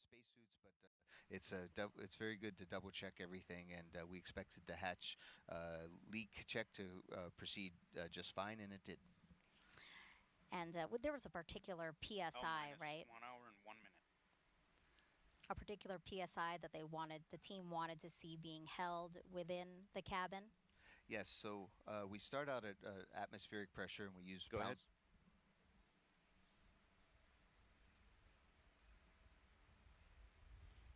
spacesuits, but it's very good to double check everything, and we expected the hatch leak check to proceed just fine, and it did. And there was a particular PSI, right? 1 hour and 1 minute. A particular PSI that the team wanted to see being held within the cabin. Yes, so we start out at atmospheric pressure, and we use Go ahead.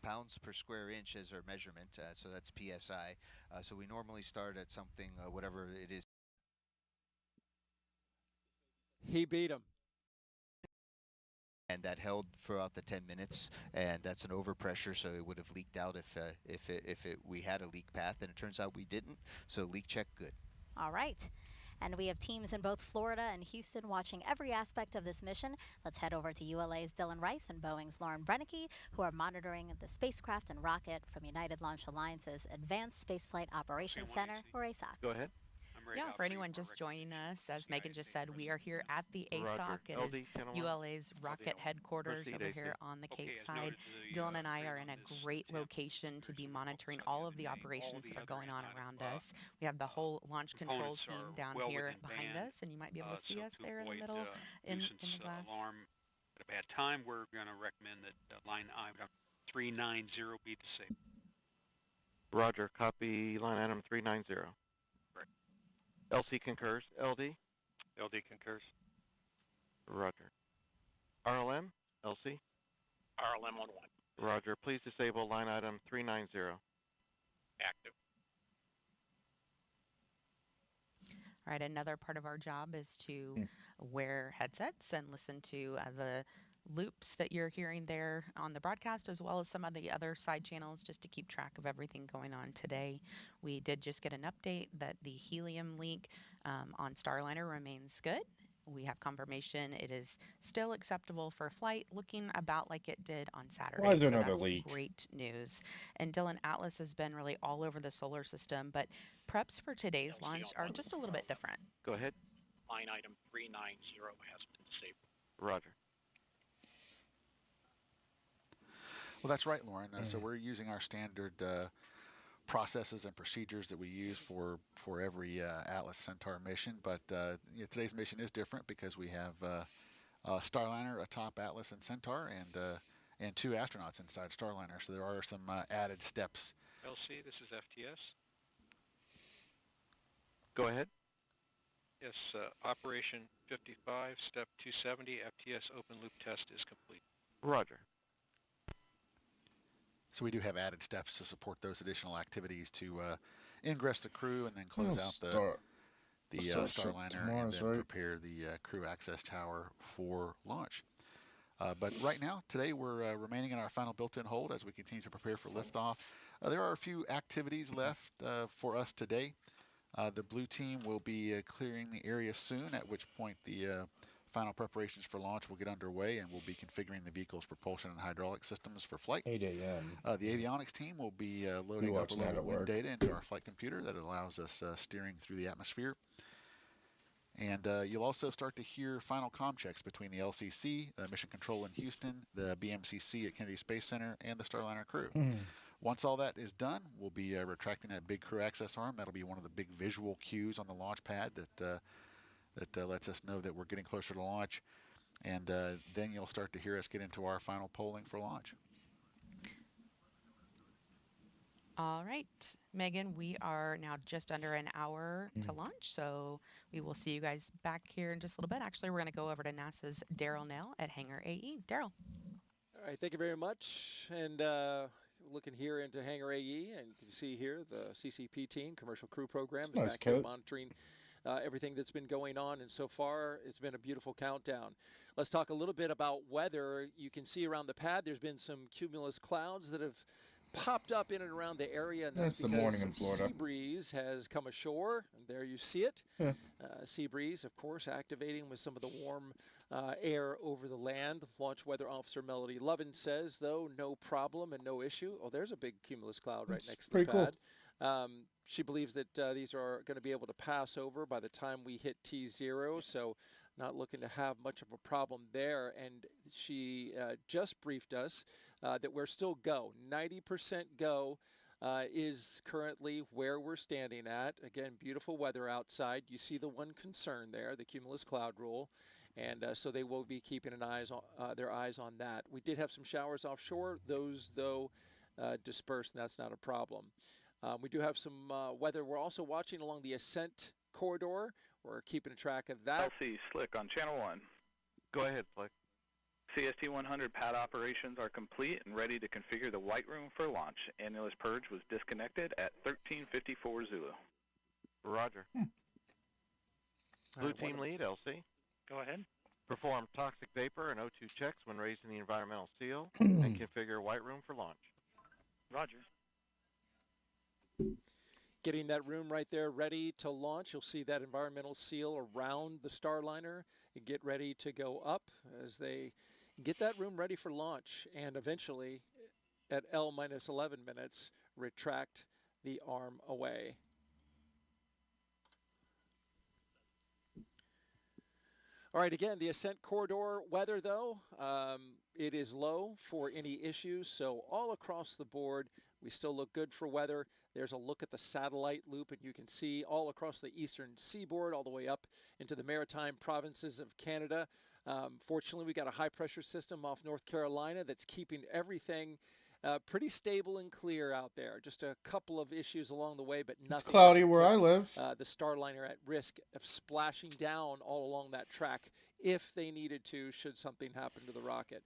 pounds per square inch as our measurement, so that's PSI. So we normally start at something, whatever it is. He beat him. And that held throughout the 10 minutes, and that's an overpressure, so it would have leaked out if we had a leak path, and it turns out we didn't. So leak check good. All right. And we have teams in both Florida and Houston watching every aspect of this mission. Let's head over to ULA's Dylan Rice and Boeing's Lauren Brennicke, who are monitoring the spacecraft and rocket from United Launch Alliance's Advanced Spaceflight Operations Center, or ASOC. Go ahead. Yeah, for anyone just joining us, as Megan just said, we are here at the ASOC. It is ULA's rocket headquarters over here on the Cape side. Dylan and I are in a great location to be monitoring all of the operations that are going on around us. We have the whole launch control team down here behind us, and you might be able to see us there in the middle in the glass. Alarm at a bad time, we're going to recommend that line item 390 be disabled. Roger, copy line item 390. LC concurs. LD? LD concurs. Roger. RLM? LC? RLM 11. Roger. Please disable line item 390. Active. All right, another part of our job is to wear headsets and listen to the loops that you're hearing there on the broadcast, as well as some of the other side channels, just to keep track of everything going on today. We did just get an update that the helium leak on Starliner remains good. We have confirmation it is still acceptable for flight, looking about like it did on Saturday. Why is there so another that's leak? Great news. And Dylan, Atlas has been really all over the solar system, but preps for today's launch are just a little bit different. Go ahead. Line item 390 has been disabled. Roger. Well, that's right, Lauren. So we're using our standard processes and procedures that we use for every Atlas Centaur mission. But today's mission is different because we have Starliner atop Atlas and Centaur, and 2 astronauts inside Starliner. So there are some added steps. LC, this is FTS. Go ahead. Yes, Operation 55, Step 270, FTS open loop test is complete. Roger. So we do have added steps to support those additional activities to ingress the crew and then close out the Starliner and then prepare the crew access tower for launch. But right now, today, we're remaining in our final built-in hold as we continue to prepare for liftoff. There are a few activities left for us today. The blue team will be clearing the area soon, at which point the final preparations for launch will get underway, and we'll be configuring the vehicle's propulsion and hydraulic systems for flight. 8 a.m. The avionics team will be loading up a little wind data into our flight computer that allows us steering through the atmosphere. And you'll also start to hear final comm checks between the LCC, Mission Control in Houston, the BMCC at Kennedy Space Center, and the Starliner crew. Once all that is done, we'll be retracting that big crew access arm. That'll be one of the big visual cues on the launch pad that lets us know that we're getting closer to launch. And then you'll start to hear us get into our final polling for launch. All right, Megan, we are now just under an hour to launch, so we will see you guys back here in just a little bit. Actually, we're going to go over to NASA's Daryl Nell at Hangar AE. Daryl. All right, thank you very much. And looking here into Hangar AE, and you can see here the CCP team, Commercial Crew Program, is back here monitoring everything that's been going on. And so far, it's been a beautiful countdown. Let's talk a little bit about weather. You can see around the pad, there's been some cumulus clouds that have popped up in and around the area, and that's the morning in Florida. Sea breeze has come ashore, and there you see it. Yeah. Sea breeze, of course, activating with some of the warm air over the land. Launch Weather Officer Melody Lovin says, though, no problem and no issue. Oh, there's a big cumulus cloud right next to the pad. Cool. She believes that these are going to be able to pass over by the time we hit T0, so not looking to have much of a problem there. And she just briefed us that we're still go. 90% go is currently where we're standing at. Again, beautiful weather outside. You see the one concern there, the cumulus cloud rule. And so they will be keeping their eyes on that. We did have some showers offshore. Those, though, dispersed, and that's not a problem. We do have some weather. We're also watching along the ascent corridor. We're keeping track of that. LC Slick on Channel 1. Go ahead, Slick. CST 100 pad operations are complete and ready to configure the White Room for launch. Annulus purge was disconnected at 13:54 Zulu. Roger. Blue team lead, LC. Go ahead. Perform toxic vapor and O2 checks when raising the environmental seal and configure White Room for launch. Roger. Getting that room right there ready to launch. You'll see that environmental seal around the Starliner and get ready to go up as they get that room ready for launch, and eventually at L-11 minutes retract the arm away. All right, again, the ascent corridor weather, though, it is low for any issues. So all across the board, we still look good for weather. There's a look at the satellite loop, and you can see all across the eastern seaboard, all the way up into the maritime provinces of Canada. Fortunately, we got a high-pressure system off North Carolina that's keeping everything pretty stable and clear out there. Just a couple of issues along the way, but nothing. It's cloudy where I live. The Starliner at risk of splashing down all along that track if they needed to, should something happen to the rocket.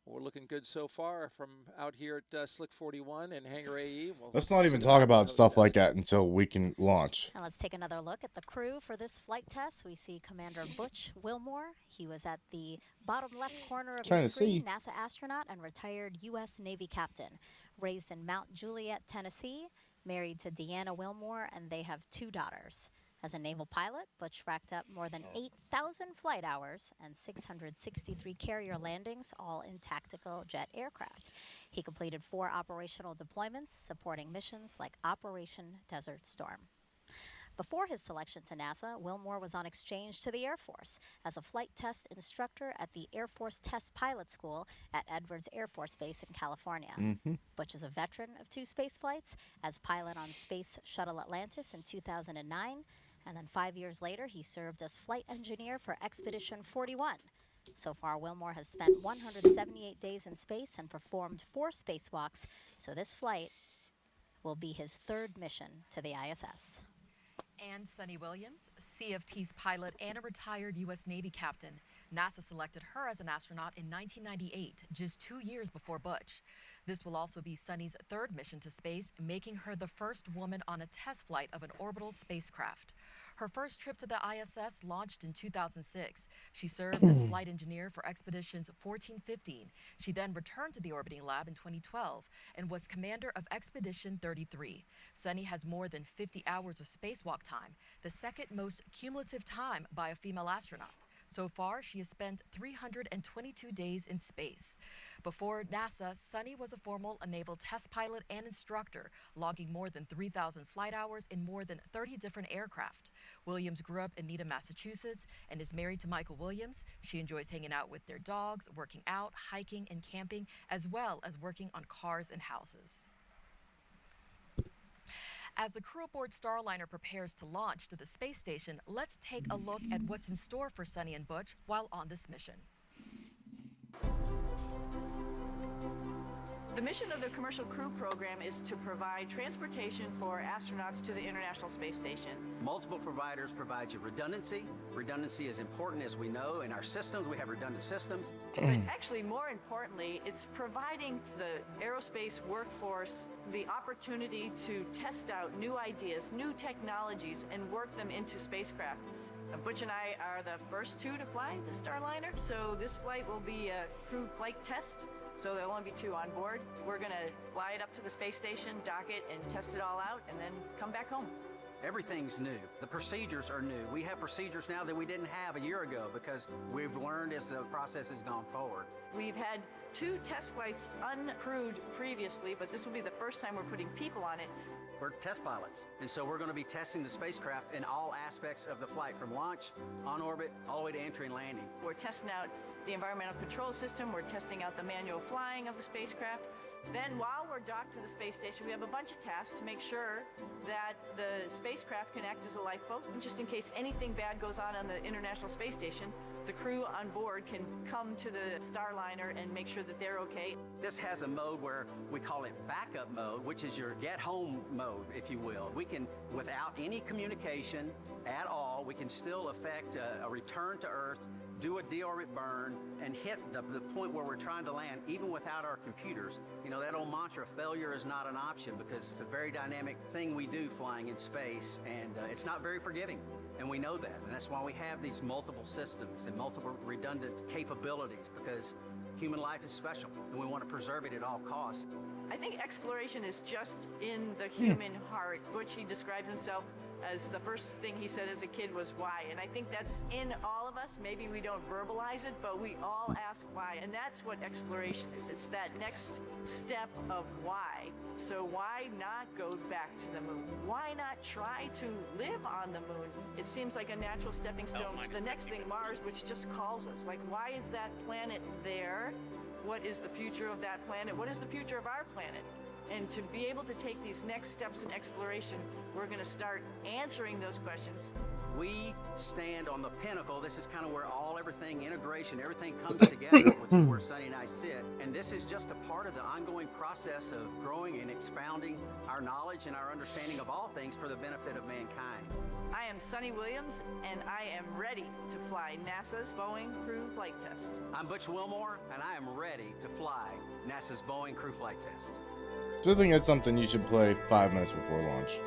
We're looking good so far from out here at Slick 41 and Hangar AE. Let's not even talk about stuff like that until we can launch. Now let's take another look at the crew for this flight test. We see Commander Butch Wilmore. He was at the bottom left corner of your screen, NASA astronaut and retired U.S. Navy captain. Raised in Mount Juliet, Tennessee, married to Deanna Wilmore, and they have 2 daughters. As a naval pilot, Butch racked up more than 8,000 flight hours and 663 carrier landings, all in tactical jet aircraft. He completed 4 operational deployments supporting missions like Operation Desert Storm. Before his selection to NASA, Wilmore was on exchange to the Air Force as a flight test instructor at the Air Force Test Pilot School at Edwards Air Force Base in California. Butch is a veteran of 2 space flights as pilot on Space Shuttle Atlantis in 2009, and then 5 years later, he served as flight engineer for Expedition 41. So far, Wilmore has spent 178 days in space and performed 4 spacewalks, so this flight will be his 3rd mission to the ISS. And Sunny Williams, CFT's pilot and a retired U.S. Navy captain. NASA selected her as an astronaut in 1998, just 2 years before Butch. This will also be Sunny's 3rd mission to space, making her the first woman on a test flight of an orbital spacecraft. Her first trip to the ISS launched in 2006. She served as flight engineer for Expeditions 14-15. She then returned to the orbiting lab in 2012 and was commander of Expedition 33. Sunny has more than 50 hours of spacewalk time, the 2nd most cumulative time by a female astronaut. So far, she has spent 322 days in space. Before NASA, Sunny was a formal naval test pilot and instructor, logging more than 3,000 flight hours in more than 30 different aircraft. Williams grew up in Needham, Massachusetts, and is married to Michael Williams. She enjoys hanging out with their dogs, working out, hiking, and camping, as well as working on cars and houses. As the crew aboard Starliner prepares to launch to the space station, let's take a look at what's in store for Sunny and Butch while on this mission. The mission of the Commercial Crew Program is to provide transportation for astronauts to the International Space Station. Multiple providers provide you redundancy. Redundancy is important, as we know. In our systems, we have redundant systems. But actually, more importantly, it's providing the aerospace workforce the opportunity to test out new ideas, new technologies, and work them into spacecraft. Butch and I are the first 2 to fly the Starliner, so this flight will be a crew flight test. So there'll only be 2 on board. We're gonna fly it up to the space station, dock it, and test it all out, and then come back home. Everything's new. The procedures are new. We have procedures now that we didn't have a year ago because we've learned as the process has gone forward. We've had 2 test flights uncrewed previously, but this will be the first time we're putting people on it. We're test pilots, and so we're going to be testing the spacecraft in all aspects of the flight, from launch, on orbit, all the way to entry and landing. We're testing out the environmental control system. We're testing out the manual flying of the spacecraft. Then while we're docked to the space station, we have a bunch of tasks to make sure that the spacecraft can act as a lifeboat. And just in case anything bad goes on the International Space Station, the crew on board can come to the Starliner and make sure that they're okay. This has a mode where we call it backup mode, which is your get home mode, if you will. We can, without any communication at all, we can still effect a return to Earth, do a deorbit burn, and hit the point where we're trying to land, even without our computers. You know, that old mantra, failure is not an option, because it's a very dynamic thing we do flying in space, and it's not very forgiving. And we know that, and that's why we have these multiple systems and multiple redundant capabilities, because human life is special, and we want to preserve it at all costs. I think exploration is just in the human heart. Butch, he describes himself as the first thing he said as a kid was why. And I think that's in all of us. Maybe we don't verbalize it, but we all ask why. And that's what exploration is. It's that next step of why. So why not go back to the moon? Why not try to live on the moon? It seems like a natural stepping stone to the next thing, Mars, which just calls us. Like, why is that planet there? What is the future of that planet? What is the future of our planet? And to be able to take these next steps in exploration, we're going to start answering those questions. We stand on the pinnacle. This is kind of where everything, integration, everything comes together, which is where Sonny and I sit. And this is just a part of the ongoing process of growing and expounding our knowledge and our understanding of all things for the benefit of mankind. I am Sonny Williams, and I am ready to fly NASA's Boeing Crew Flight Test. I'm Butch Wilmore, and I am ready to fly NASA's Boeing Crew Flight Test. So I think that's something you should play 5 minutes before launch.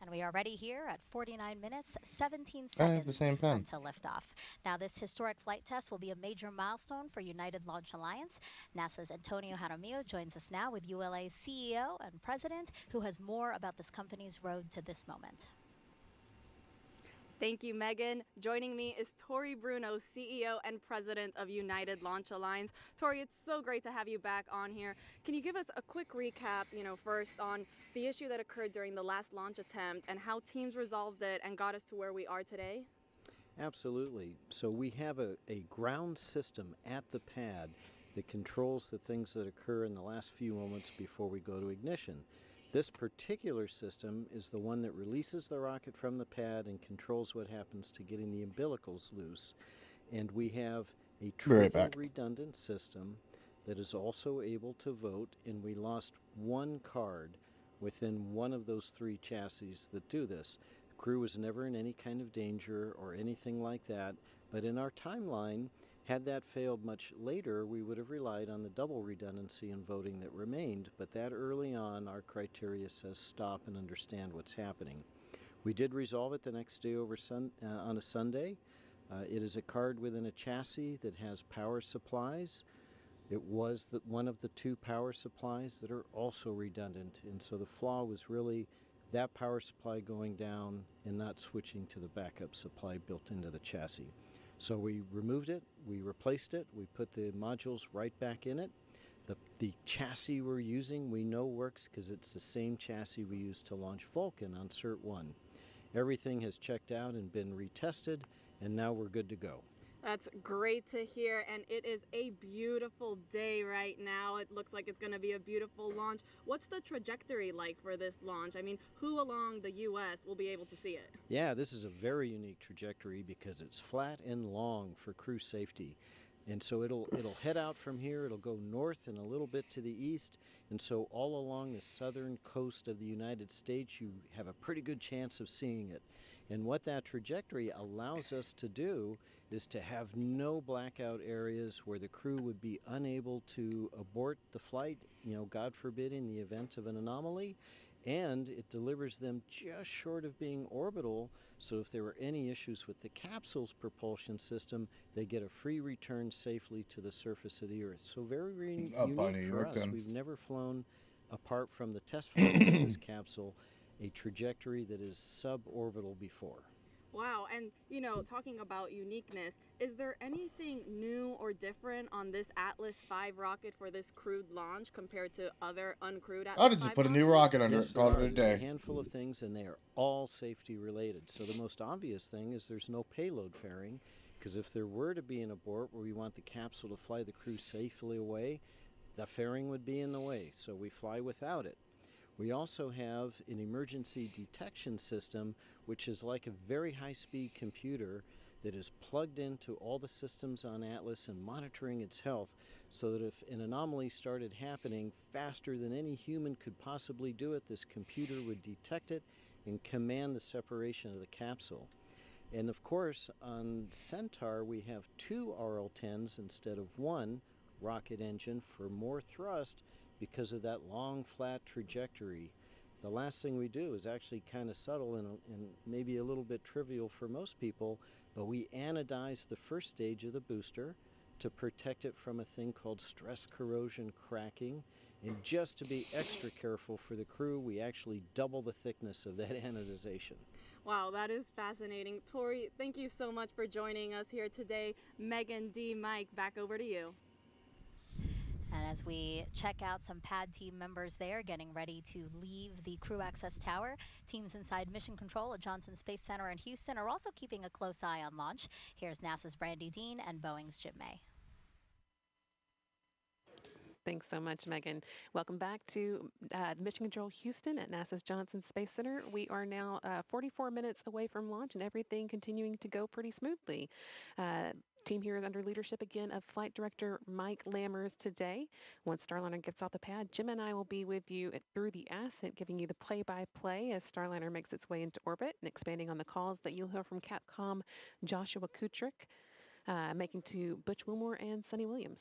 And we are ready here at 49 minutes, 17 I have seconds the same pen. until liftoff. Now, this historic flight test will be a major milestone for United Launch Alliance. NASA's Antonio Jaramillo joins us now with ULA's CEO and president, who has more about this company's road to this moment. Thank you, Megan. Joining me is Tori Bruno, CEO and President of United Launch Alliance. Tori, it's so great to have you back on here. Can you give us a quick recap, first on the issue that occurred during the last launch attempt and how teams resolved it and got us to where we are today? Absolutely. So we have a ground system at the pad that controls the things that occur in the last few moments before we go to ignition. This particular system is the one that releases the rocket from the pad and controls what happens to getting the umbilicals loose. And we have a triple redundant system that is also able to vote, and we lost one card within one of those 3 chassis that do this. The crew was never in any kind of danger or anything like that, but in our timeline, had that failed much later, we would have relied on the double redundancy and voting that remained, but that early on, our criteria says stop and understand what's happening. We did resolve it the next day on a Sunday. It is a card within a chassis that has power supplies. It was one of the 2 power supplies that are also redundant, and so the flaw was really that power supply going down and not switching to the backup supply built into the chassis. So we removed it, we replaced it, we put the modules right back in it. The chassis we're using we know works because it's the same chassis we used to launch Vulcan on Cert 1. Everything has checked out and been retested, and now we're good to go. That's great to hear, and it is a beautiful day right now. It looks like it's going to be a beautiful launch. What's the trajectory like for this launch? I mean, who along the U.S. will be able to see it? Yeah, this is a very unique trajectory because it's flat and long for crew safety. And so it'll head out from here, it'll go north and a little bit to the east, and so all along the southern coast of the United States you have a pretty good chance of seeing it. And what that trajectory allows us to do is to have no blackout areas where the crew would be unable to abort the flight, God forbid, in the event of an anomaly, and it delivers them just short of being orbital, so if there were any issues with the capsule's propulsion system, they get a free return safely to the surface of the Earth. So very unique for us. We've never flown apart from the test flights of this capsule, a trajectory that is suborbital before. Wow, and talking about uniqueness, is there anything new or different on this Atlas V rocket for this crewed launch compared to other uncrewed Atlas I'll just V put a launches? new rocket under Yes, it, call it a there's day. a handful of things, and they are all safety related. So the most obvious thing is there's no payload fairing, because if there were to be an abort where we want the capsule to fly the crew safely away, the fairing would be in the way, so we fly without it. We also have an emergency detection system, which is like a very high-speed computer that is plugged into all the systems on Atlas and monitoring its health, so that if an anomaly started happening faster than any human could possibly do it, this computer would detect it and command the separation of the capsule. And of course, on Centaur, we have 2 RL-10s instead of 1 rocket engine for more thrust because of that long, flat trajectory. The last thing we do is actually kind of subtle and maybe a little bit trivial for most people, but we anodize the first stage of the booster to protect it from a thing called stress corrosion cracking. And just to be extra careful for the crew, we actually double the thickness of that anodization. Wow, that is fascinating. Tori, thank you so much for joining us here today. Megan, D, Mike, back over to you. And as we check out some pad team members there getting ready to leave the crew access tower, teams inside mission control at Johnson Space Center in Houston are also keeping a close eye on launch. Here's NASA's Brandy Dean and Boeing's Jim May. Thanks so much, Megan. Welcome back to Mission Control Houston at NASA's Johnson Space Center. We are now 44 minutes away from launch and everything continuing to go pretty smoothly. Team here is under leadership again of Flight Director Mike Lammers today. Once Starliner gets off the pad, Jim and I will be with you through the ascent, giving you the play-by-play as Starliner makes its way into orbit and expanding on the calls that you'll hear from Capcom Joshua Kutrick, making to Butch Wilmore and Sonny Williams.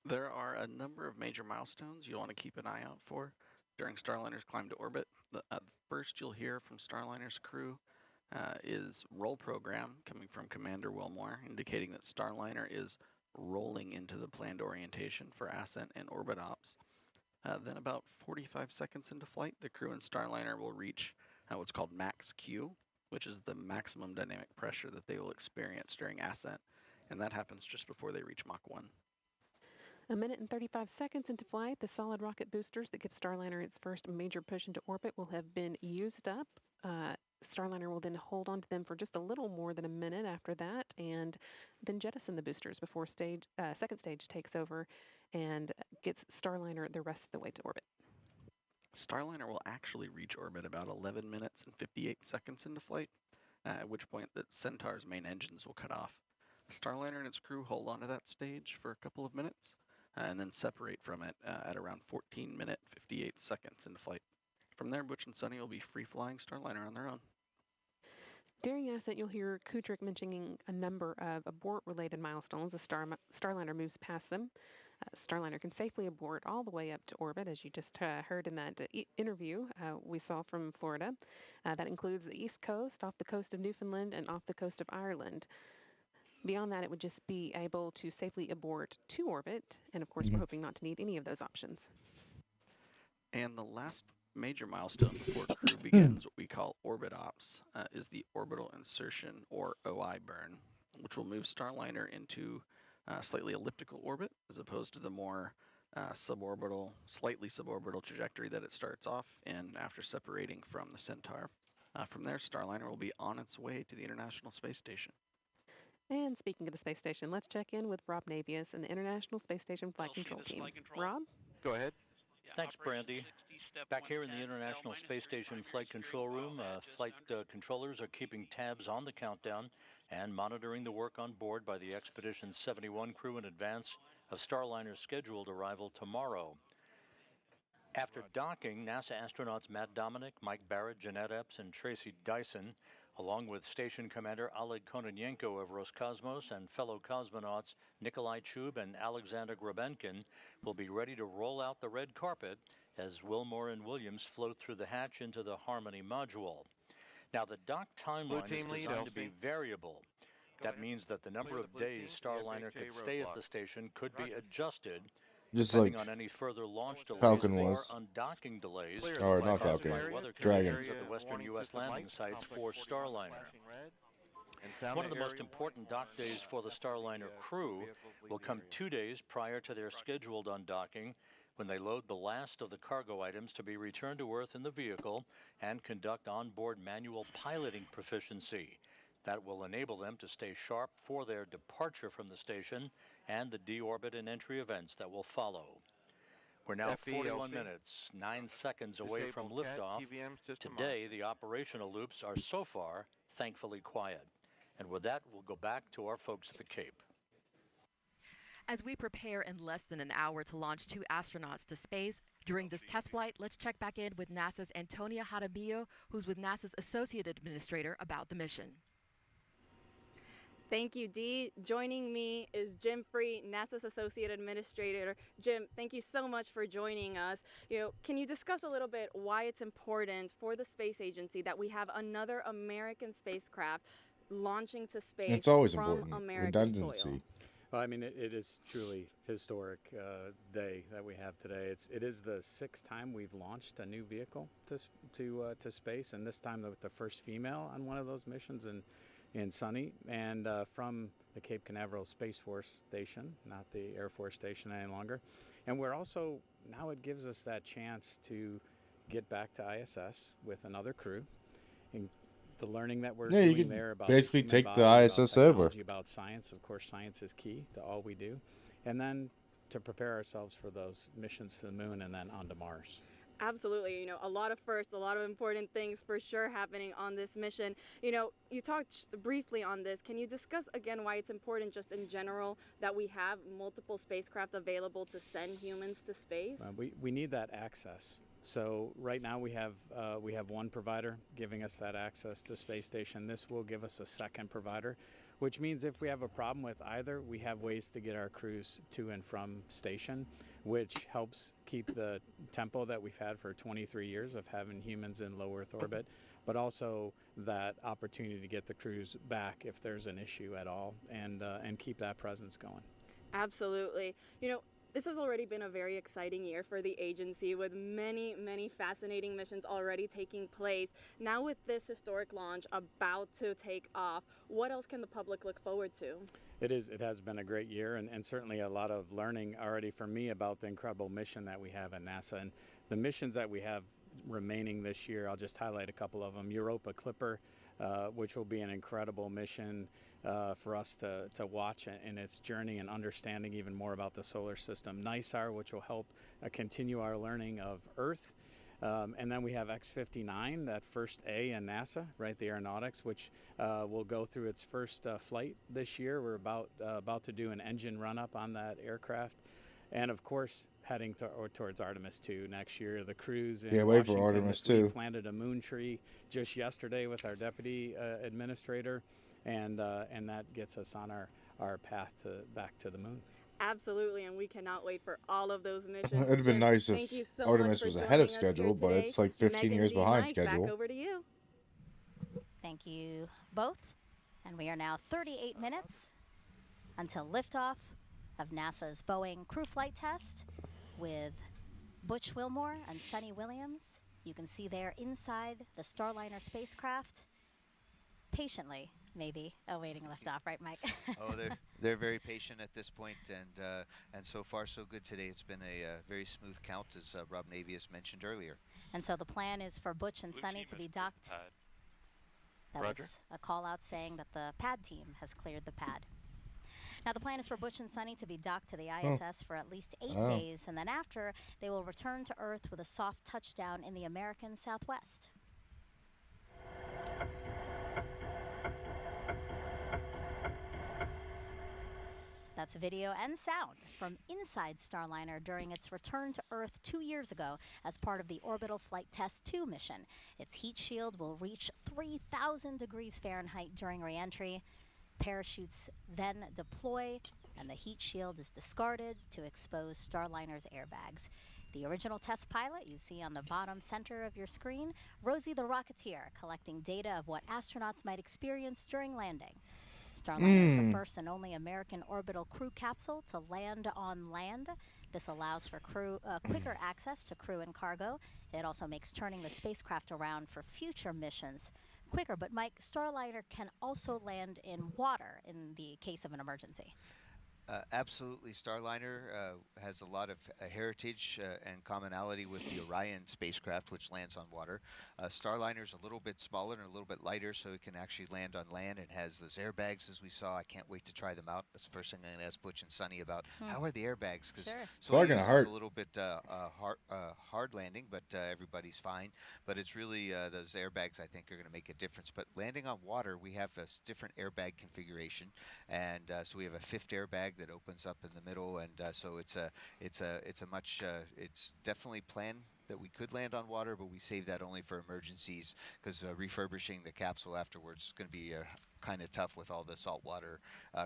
There are a number of major milestones you'll want to keep an eye out for during Starliner's climb to orbit. The first you'll hear from Starliner's crew is roll program coming from Commander Wilmore, indicating that Starliner is rolling into the planned orientation for ascent and orbit ops. Then about 45 seconds into flight, the crew and Starliner will reach what's called max Q, which is the maximum dynamic pressure that they will experience during ascent, and that happens just before they reach Mach 1. A minute and 35 seconds into flight, the solid rocket boosters that give Starliner its first major push into orbit will have been used up. Starliner will then hold on to them for just a little more than a minute after that, and then jettison the boosters before second stage takes over and gets Starliner the rest of the way to orbit. Starliner will actually reach orbit about 11 minutes and 58 seconds into flight, at which point the Centaur's main engines will cut off. Starliner and its crew hold onto that stage for a couple of minutes, and then separate from it at around 14 minutes 58 seconds into flight. From there, Butch and Sonny will be free-flying Starliner on their own. During ascent, you'll hear Kutrick mentioning a number of abort-related milestones as Starliner moves past them. Starliner can safely abort all the way up to orbit, as you just heard in that interview we saw from Florida. That includes the East Coast, off the coast of Newfoundland, and off the coast of Ireland. Beyond that, it would just be able to safely abort to orbit, and of course, we're hoping not to need any of those options. And the last major milestone before crew begins what we call orbit ops is the orbital insertion, or OI burn, which will move Starliner into slightly elliptical orbit as opposed to the more slightly suborbital trajectory that it starts off in after separating from the Centaur. From there, Starliner will be on its way to the International Space Station. And speaking of the space station, let's check in with Rob Navius and the International Space Station Flight Control Team. Rob? Go ahead. Thanks, Brandy. Back here in the International Space Station Flight Control Room, flight controllers are keeping tabs on the countdown and monitoring the work on board by the Expedition 71 crew in advance of Starliner's scheduled arrival tomorrow. After docking, NASA astronauts Matt Dominic, Mike Barrett, Jeanette Epps, and Tracy Dyson, along with Station Commander Oleg Kononenko of Roscosmos and fellow cosmonauts Nikolai Chub and Alexander Grabenkin, will be ready to roll out the red carpet as Wilmore and Williams float through the hatch into the Harmony module. Now, the dock timeline is designed to be variable. That means that the number of days Starliner could stay at the station could be adjusted Just Depending like on any further launch delays Falcon or was. undocking delays Or not caused Falcon. by weather Dragon. conditions at the western U.S. landing sites for Starliner. One of the most important dock days for the Starliner crew will come 2 days prior to their scheduled undocking, when they load the last of the cargo items to be returned to Earth in the vehicle and conduct onboard manual piloting proficiency. That will enable them to stay sharp for their departure from the station and the deorbit and entry events that will follow. We're now 41 minutes, 9 seconds away from liftoff. Today, the operational loops are so far, thankfully, quiet. And with that, we'll go back to our folks at the Cape. As we prepare in less than an hour to launch 2 astronauts to space, during this test flight, let's check back in with NASA's Antonia Jaramillo, who's with NASA's Associate Administrator, about the mission. Thank you, Dee. Joining me is Jim Free, NASA's Associate Administrator. Jim, thank you so much for joining us. Can you discuss a little bit why it's important for the space agency that we have another American spacecraft launching to space? It's always from important. American Redundancy. soil? Well, I mean, it is truly historic day that we have today. It is the 6th time we've launched a new vehicle to space, and this time with the first female on one of those missions in Sunny, and from the Cape Canaveral Space Force Station, not the Air Force Station any longer. And we're also, now it gives us that chance to get back to ISS with another crew. And the learning that we're doing there about basically the take body, the about ISS over. technology, about science. Of course, science is key to all we do. And then to prepare ourselves for those missions to the moon and then on to Mars. Absolutely. A lot of firsts, a lot of important things for sure happening on this mission. You talked briefly on this. Can you discuss again why it's important just in general that we have multiple spacecraft available to send humans to space? We need that access. So right now we have one provider giving us that access to space station. This will give us a second provider, which means if we have a problem with either, we have ways to get our crews to and from station, which helps keep the tempo that we've had for 23 years of having humans in low Earth orbit, but also that opportunity to get the crews back if there's an issue at all, and keep that presence going. Absolutely. This has already been a very exciting year for the agency, with many, many fascinating missions already taking place. Now with this historic launch about to take off, what else can the public look forward to? It has been a great year, and certainly a lot of learning already for me about the incredible mission that we have at NASA. And the missions that we have remaining this year, I'll just highlight a couple of them. Europa Clipper, which will be an incredible mission for us to watch in its journey and understanding even more about the solar system. NISAR, which will help continue our learning of Earth. And then we have X-59, that first A in NASA, right, the aeronautics, which will go through its first flight this year. We're about to do an engine run-up on that aircraft. And of course, heading towards Artemis 2 next year. The crews in wait Washington for Artemis we 2. planted a moon tree just yesterday with our deputy administrator, and that gets us on our path back to the moon. Absolutely, and we cannot wait for all of those missions. It'd have been nice if Thank you so Artemis much was for ahead of joining us schedule, here but today. it's like 15 Megan years D. behind Mike, schedule. Back over to you. Thank you both. And we are now 38 minutes until liftoff of NASA's Boeing crew flight test with Butch Wilmore and Sunny Williams. You can see there inside the Starliner spacecraft, patiently, maybe, awaiting liftoff, right, Mike? Oh, they're very patient at this point, and so far so good today. It's been a very smooth count, as Rob Navius mentioned earlier. And so the plan is for Butch and Sunny to be docked. That was a call out saying that the pad team has cleared the pad. Now the plan is for Butch and Sunny to be docked to the ISS for at least 8 days, and then after, they will return to Earth with a soft touchdown in the American Southwest. That's video and sound from inside Starliner during its return to Earth 2 years ago as part of the Orbital Flight Test 2 mission. Its heat shield will reach 3,000 degrees Fahrenheit during re-entry. Parachutes then deploy, and the heat shield is discarded to expose Starliner's airbags. The original test pilot you see on the bottom center of your screen, Rosie the Rocketeer, collecting data of what astronauts might experience during landing. Starliner is the first and only American orbital crew capsule to land on land. This allows for quicker access to crew and cargo. It also makes turning the spacecraft around for future missions quicker. But Mike, Starliner can also land in water in the case of an emergency. Absolutely. Starliner has a lot of heritage and commonality with the Orion spacecraft, which lands on water. Starliner is a little bit smaller and a little bit lighter, so it can actually land on land. It has those airbags, as we saw. I can't wait to try them out. That's the first thing I'm going to ask Butch and Sunny about. How are the airbags? Because Soyuz is a little bit hard landing, but everybody's fine. But it's really those airbags, I think, are going to make a difference. But landing on water, we have a different airbag configuration, and so we have a fifth airbag that opens up in the middle, and so it's definitely planned that we could land on water, but we save that only for emergencies because refurbishing the capsule afterwards is going to be kind of tough with all the saltwater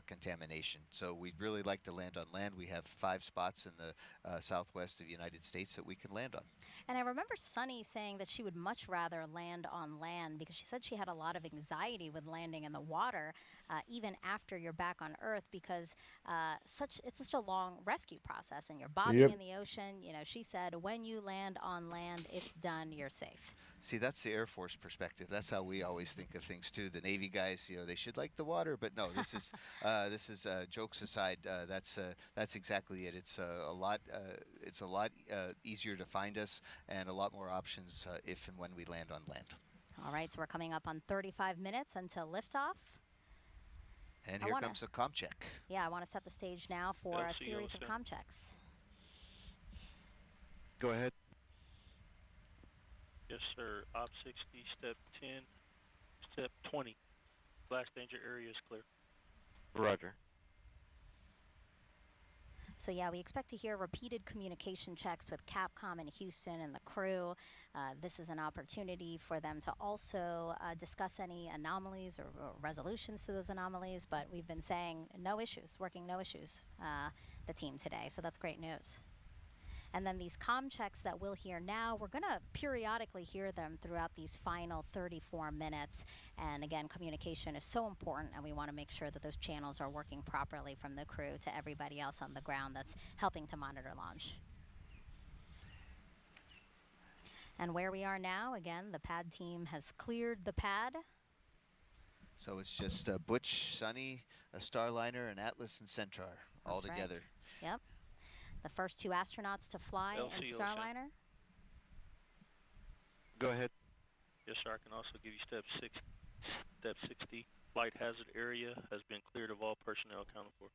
contamination. So we'd really like to land on land. We have 5 spots in the southwest of the United States that we can land on. And I remember Sunny saying that she would much rather land on land because she said she had a lot of anxiety with landing in the water, even after you're back on Earth, because it's such a long rescue process and you're bobbing in the ocean. You know, she said when you land on land, it's done, you're safe. See, that's the Air Force perspective. That's how we always think of things too. The Navy guys, you know, they should like the water, but no, this is jokes aside. That's exactly it. It's a lot easier to find us and a lot more options if and when we land on land. All right, so we're coming up on 35 minutes until liftoff. And here comes a comm check. Yeah, I want to set the stage now for a series of comm checks. Go ahead. Yes, sir. Op 60, step 10, step 20. Blast danger area is clear. Roger. So yeah, we expect to hear repeated communication checks with Capcom in Houston and the crew. This is an opportunity for them to also discuss any anomalies or resolutions to those anomalies, but we've been saying no issues, the team today, so that's great news. And then these comm checks that we'll hear now, we're going to periodically hear them throughout these final 34 minutes. And again, communication is so important, and we want to make sure that those channels are working properly from the crew to everybody else on the ground that's helping to monitor launch. And where we are now, again, the pad team has cleared the pad. So it's just Butch, Sunny, a Starliner, and Atlas and Centaur all together. Right. Yep. The first 2 astronauts to fly in Starliner. Go ahead. Yes, sir. I can also give you step 60. Flight hazard area has been cleared of all personnel accounted for.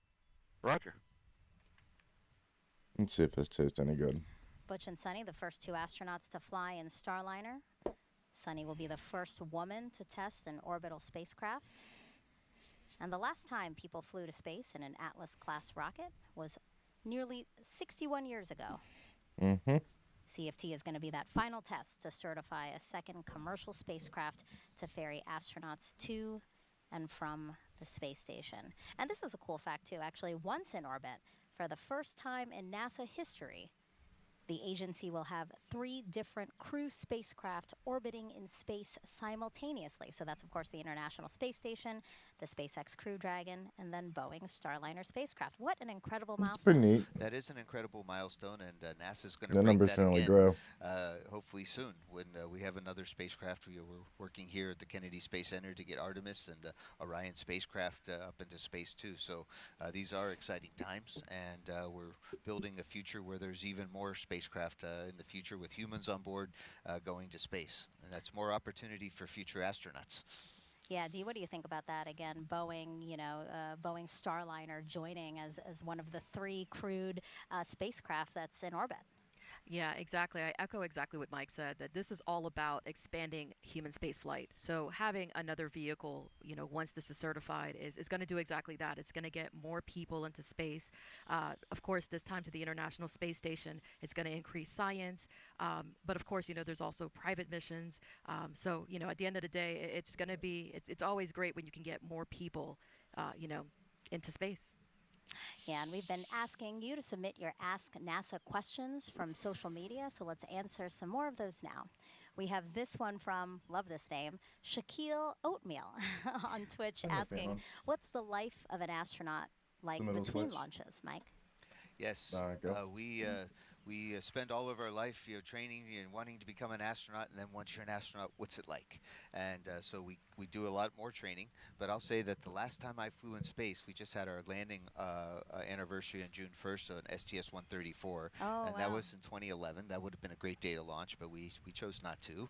Roger. Let's see if this tastes any good. Butch and Sunny, the first 2 astronauts to fly in Starliner. Sunny will be the first woman to test an orbital spacecraft. And the last time people flew to space in an Atlas-class rocket was nearly 61 years ago. CFT is going to be that final test to certify a second commercial spacecraft to ferry astronauts to and from the space station. And this is a cool fact, too. Actually, once in orbit, for the first time in NASA history, the agency will have 3 different crew spacecraft orbiting in space simultaneously. So that's, of course, the International Space Station, the SpaceX Crew Dragon, and then Boeing's Starliner spacecraft. What an incredible milestone. It's pretty neat. That is an incredible milestone, and NASA's going to break that again, grow. Hopefully soon, when we have another spacecraft. We're working here at the Kennedy Space Center to get Artemis and the Orion spacecraft up into space, too. So these are exciting times, and we're building a future where there's even more spacecraft in the future with humans on board going to space. And that's more opportunity for future astronauts. Yeah, Dee, what do you think about that? Again, Boeing, Boeing Starliner joining as one of the 3 crewed spacecraft that's in orbit. Yeah, exactly. I echo exactly what Mike said, that this is all about expanding human spaceflight. So having another vehicle, once this is certified, is going to do exactly that. It's going to get more people into space. Of course, this time to the International Space Station, it's going to increase science. But of course, there's also private missions. So, at the end of the day, it's going to be, it's always great when you can get more people, into space. Yeah, and we've been asking you to submit your Ask NASA questions from social media, so let's answer some more of those now. We have this one from, love this name, Shaquille Oatmeal on Twitch asking, what's the life of an astronaut like between launches, Mike? Yes, we spend all of our life, training and wanting to become an astronaut, and then once you're an astronaut, what's it like? And so we do a lot more training. But I'll say that the last time I flew in space, we just had our landing anniversary on June 1st on STS-134, and that was in 2011. That would have been a great day to launch, but we chose not to.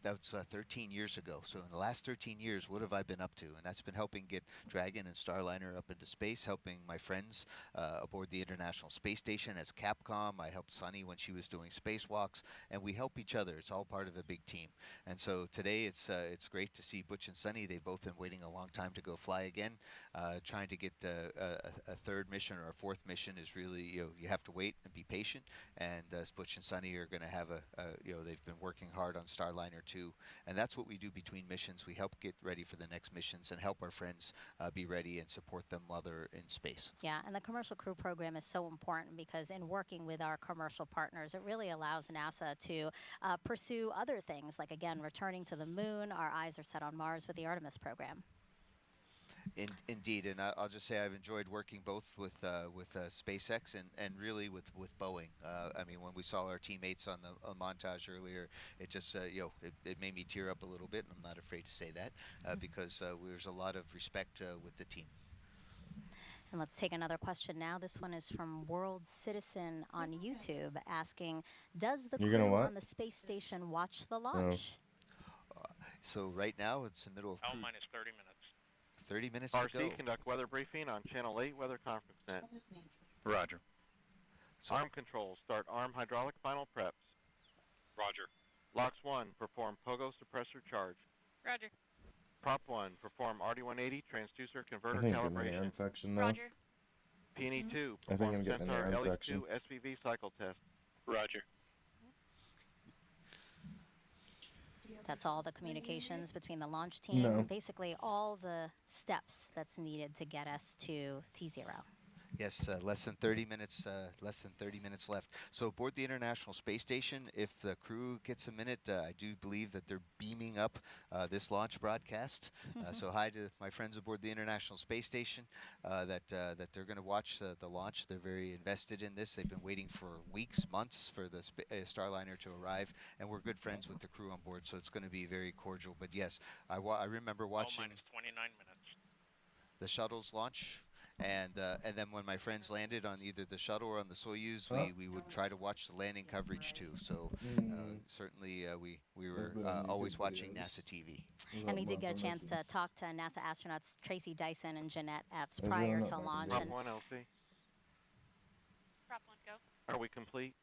That's 13 years ago. So in the last 13 years, what have I been up to? And that's been helping get Dragon and Starliner up into space, helping my friends aboard the International Space Station as Capcom. I helped Sunny when she was doing spacewalks, and we help each other. It's all part of a big team. And so today it's great to see Butch and Sunny. They've both been waiting a long time to go fly again. Trying to get a third mission or a fourth mission is really, you have to wait and be patient. And Butch and Sunny are going to have they've been working hard on Starliner too. And that's what we do between missions. We help get ready for the next missions and help our friends be ready and support them while they're in space. Yeah, and the Commercial Crew Program is so important because in working with our commercial partners, it really allows NASA to pursue other things, like, again, returning to the moon. Our eyes are set on Mars with the Artemis program. Indeed, and I'll just say I've enjoyed working both with SpaceX and really with Boeing. I mean, when we saw our teammates on the montage earlier, it just it made me tear up a little bit, and I'm not afraid to say that because there's a lot of respect with the team. And let's take another question now. This one is from World Citizen on YouTube asking, does the crew on the space station watch the launch? So right now it's the middle of crew. minus 30 minutes. 30 minutes RC, to go. conduct weather briefing on Channel 8 Weather Conference Net. Roger. So arm control, start arm hydraulic final preps. Roger. LOX 1, perform pogo suppressor charge. Roger. Prop 1, perform RD-180 transducer converter I think I'm calibration. getting an infection now. Roger. PNE-2, I think I'm perform getting an sensor infection. LH2 SVV cycle test. Roger. That's all the communications between the launch team, basically all the steps that's needed to get us to T0. Yes, less than 30 minutes. Less than 30 minutes left. So aboard the International Space Station, if the crew gets a minute, I do believe that they're beaming up this launch broadcast. So hi to my friends aboard the International Space Station. That they're going to watch the launch. They're very invested in this. They've been waiting for weeks, months for the Starliner to arrive, and we're good friends with the crew on board. So it's going to be very cordial. But yes, I remember watching minus 29 minutes. The shuttle's launch. And then when my friends landed on either the shuttle or on the Soyuz, we would try to watch the landing coverage too. So certainly we were always watching NASA TV. And we did get a chance to talk to NASA astronauts Tracy Dyson and Jeanette Epps prior to launch. Prop 1, LC. Prop 1, go. Are we complete?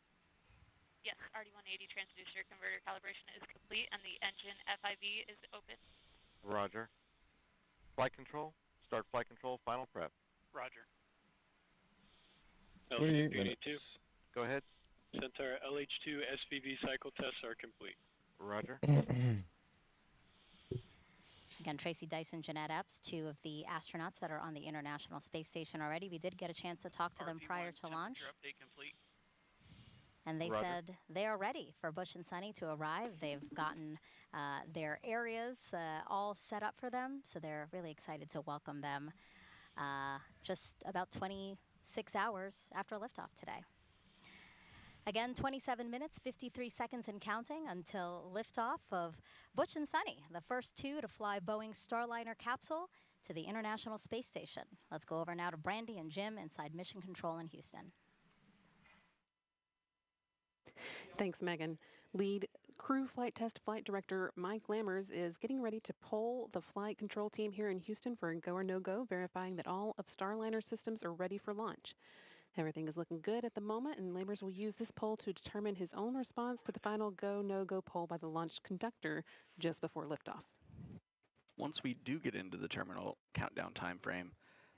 Yes, RD-180 transducer converter calibration is complete and the engine FIV is open. Roger. Flight control, start flight control final prep. Roger. 28 LC-82. Go ahead. Centaur LH2 SVV cycle tests are complete. Roger. Again, Tracy Dyson, Jeanette Epps, two of the astronauts that are on the International Space Station already. We did get a chance to talk to them prior to launch. Update complete. And they said they are ready for Butch and Sunny to arrive. They've gotten their areas all set up for them, so they're really excited to welcome them just about 26 hours after liftoff today. Again, 27 minutes, 53 seconds and counting until liftoff of Butch and Sunny, the first two to fly Boeing's Starliner capsule to the International Space Station. Let's go over now to Brandy and Jim inside Mission Control in Houston. Thanks, Megan. Lead Crew Flight Test Flight Director Mike Lammers is getting ready to poll the flight control team here in Houston for a go or no-go, verifying that all of Starliner systems are ready for launch. Everything is looking good at the moment, and Lammers will use this poll to determine his own response to the final go, no-go poll by the launch conductor just before liftoff. Once we do get into the terminal countdown time frame,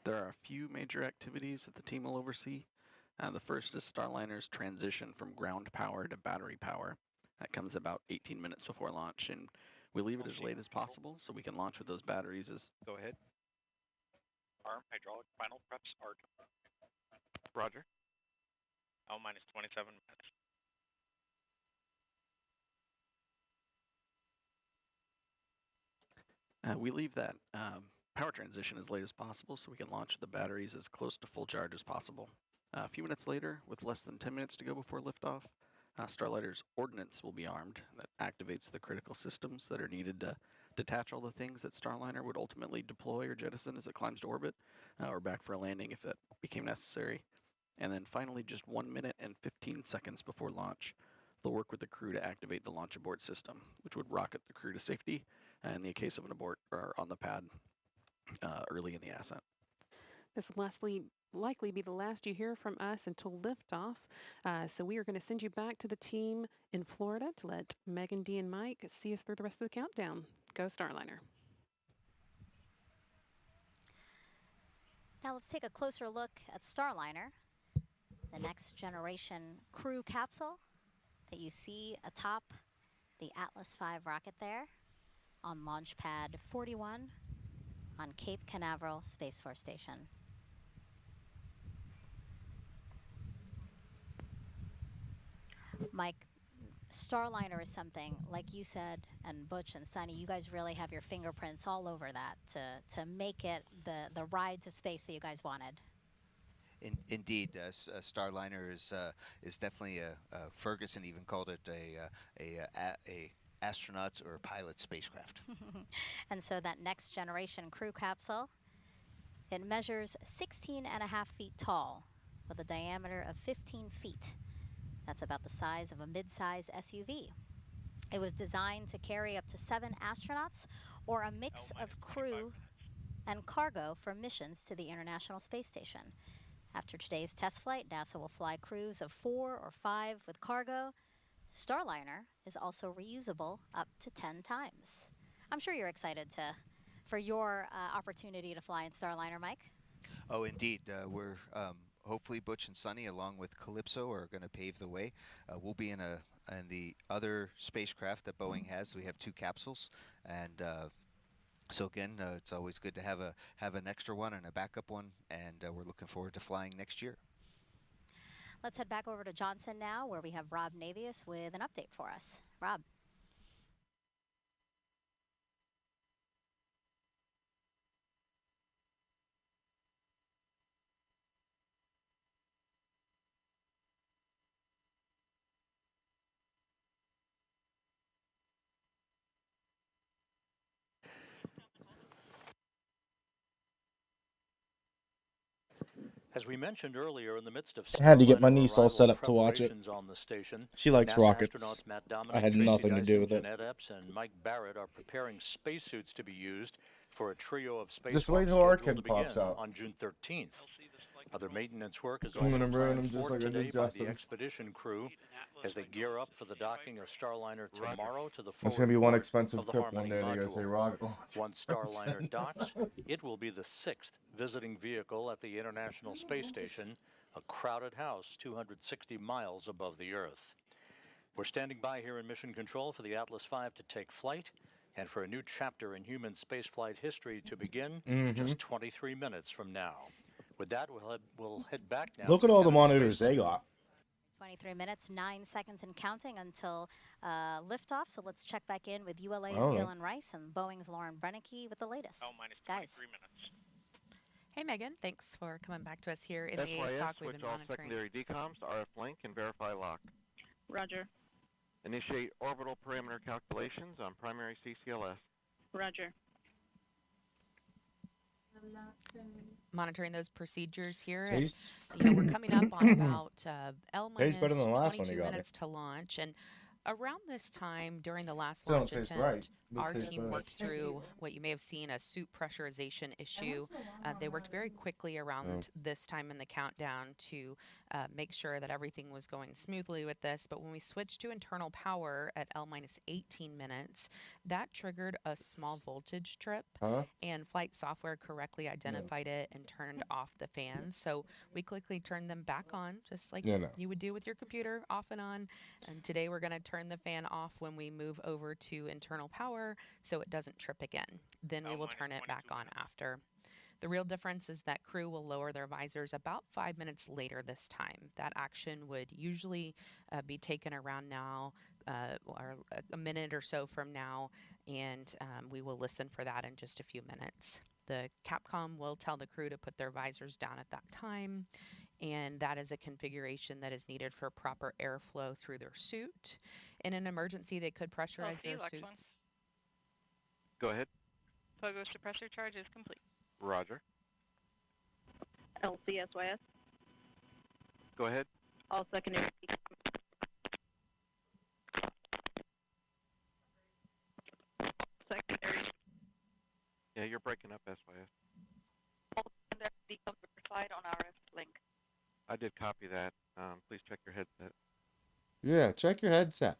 there are a few major activities that the team will oversee. The first is Starliner's transition from ground power to battery power. That comes about 18 minutes before launch, and we leave it as late as possible so we can launch with those batteries as... Go ahead. Arm hydraulic final preps are Roger. L minus 27 minutes. We leave that power transition as late as possible so we can launch the batteries as close to full charge as possible. A few minutes later, with less than 10 minutes to go before liftoff, Starliner's ordnance will be armed. That activates the critical systems that are needed to detach all the things that Starliner would ultimately deploy or jettison as it climbs to orbit, or back for a landing if it became necessary. And then finally, just 1 minute and 15 seconds before launch, they'll work with the crew to activate the launch abort system, which would rocket the crew to safety in the case of an abort or on the pad early in the ascent. This will likely be the last you hear from us until liftoff. So we are going to send you back to the team in Florida to let Megan, Dee, and Mike see us through the rest of the countdown. Go Starliner. Now let's take a closer look at Starliner, the next generation crew capsule that you see atop the Atlas V rocket there on launch pad 41 on Cape Canaveral Space Force Station. Mike, Starliner is something, like you said, and Butch and Sunny, you guys really have your fingerprints all over that to make it the ride to space that you guys wanted. Indeed, Starliner is definitely Ferguson even called it a astronauts or pilot spacecraft. And so that next generation crew capsule, it measures 16.5 feet tall with a diameter of 15 feet. That's about the size of a mid-size SUV. It was designed to carry up to 7 astronauts or a mix of crew and cargo for missions to the International Space Station. After today's test flight, NASA will fly crews of 4 or 5 with cargo. Starliner is also reusable up to 10 times. I'm sure you're excited for your opportunity to fly in Starliner, Mike. Oh, indeed. We're hopefully Butch and Sunny, along with Calypso, are going to pave the way. We'll be in the other spacecraft that Boeing has. We have 2 capsules, and so again, it's always good to have an extra one and a backup one, and we're looking forward to flying next year. Let's head back over to Johnson now, where we have Rob Navius with an update for us. Rob. As we mentioned earlier, in the midst of I had to get my Starliner niece all set arrival up to watch it. preparations on the station, She likes NASA rockets. astronauts Matt Dominic, I had Tracy nothing to do Dyson, with it. Jeanette Epps, and Mike Barrett are preparing spacesuits to be used for a trio of Just wait spacewalks till our scheduled to kid pops begin out. on June 13th. Other maintenance work is I'm also gonna ruin planned him just for like I today did by the Justin. expedition crew as they gear up for the docking of Starliner tomorrow to the It's gonna forward be one port expensive of the trip one Harmony day to go say module. rocket Once Starliner docks, it will be the 6th visiting vehicle at the International Space Station, a crowded house 260 miles above the Earth. We're standing by here in Mission Control for the Atlas V to take flight and for a new chapter in human spaceflight history to begin just 23 minutes from now. With that, we'll head back now. Look at all the monitors they got. 23 minutes, 9 seconds and counting until liftoff. So let's check back in with ULA's Dylan Rice and Boeing's Lauren Brennicky with the latest. Guys. Minutes. Hey, Megan. Thanks for coming back to us here in the FYS, ASOC. We've switch been all monitoring. secondary decoms to RF link and verify lock. Roger. Initiate orbital parameter calculations on primary CCLS. Roger. Monitoring those procedures here. Taste? And, we're coming up on about L Tastes better than the last 22 one you got minutes to launch. And around this time during the last Still launch don't taste attempt, right. our Tastes team better. worked through what you may have seen a suit pressurization issue. They worked very quickly around this time in the countdown to make sure that everything was going smoothly with this. But when we switched to internal power at L-18 minutes, that triggered a small voltage trip, and flight software correctly identified it and turned off the fans. So we quickly turned them back on, just like you would do with your computer, off and on. And today we're going to turn the fan off when we move over to internal power so it doesn't trip again. Then we will turn it back on after. The real difference is that crew will lower their visors about 5 minutes later this time. That action would usually be taken around now or a minute or so from now, and we will listen for that in just a few minutes. The Capcom will tell the crew to put their visors down at that time, and that is a configuration that is needed for proper airflow through their suit. In an emergency, they could pressurize their suits. Go ahead. Pogo suppressor charge is complete. Roger. LCSYS. Go ahead. All secondary. Secondary. Yeah, you're breaking up, SYS. All secondary verified on RF link. I did copy that. Please check your headset. Yeah, check your headset.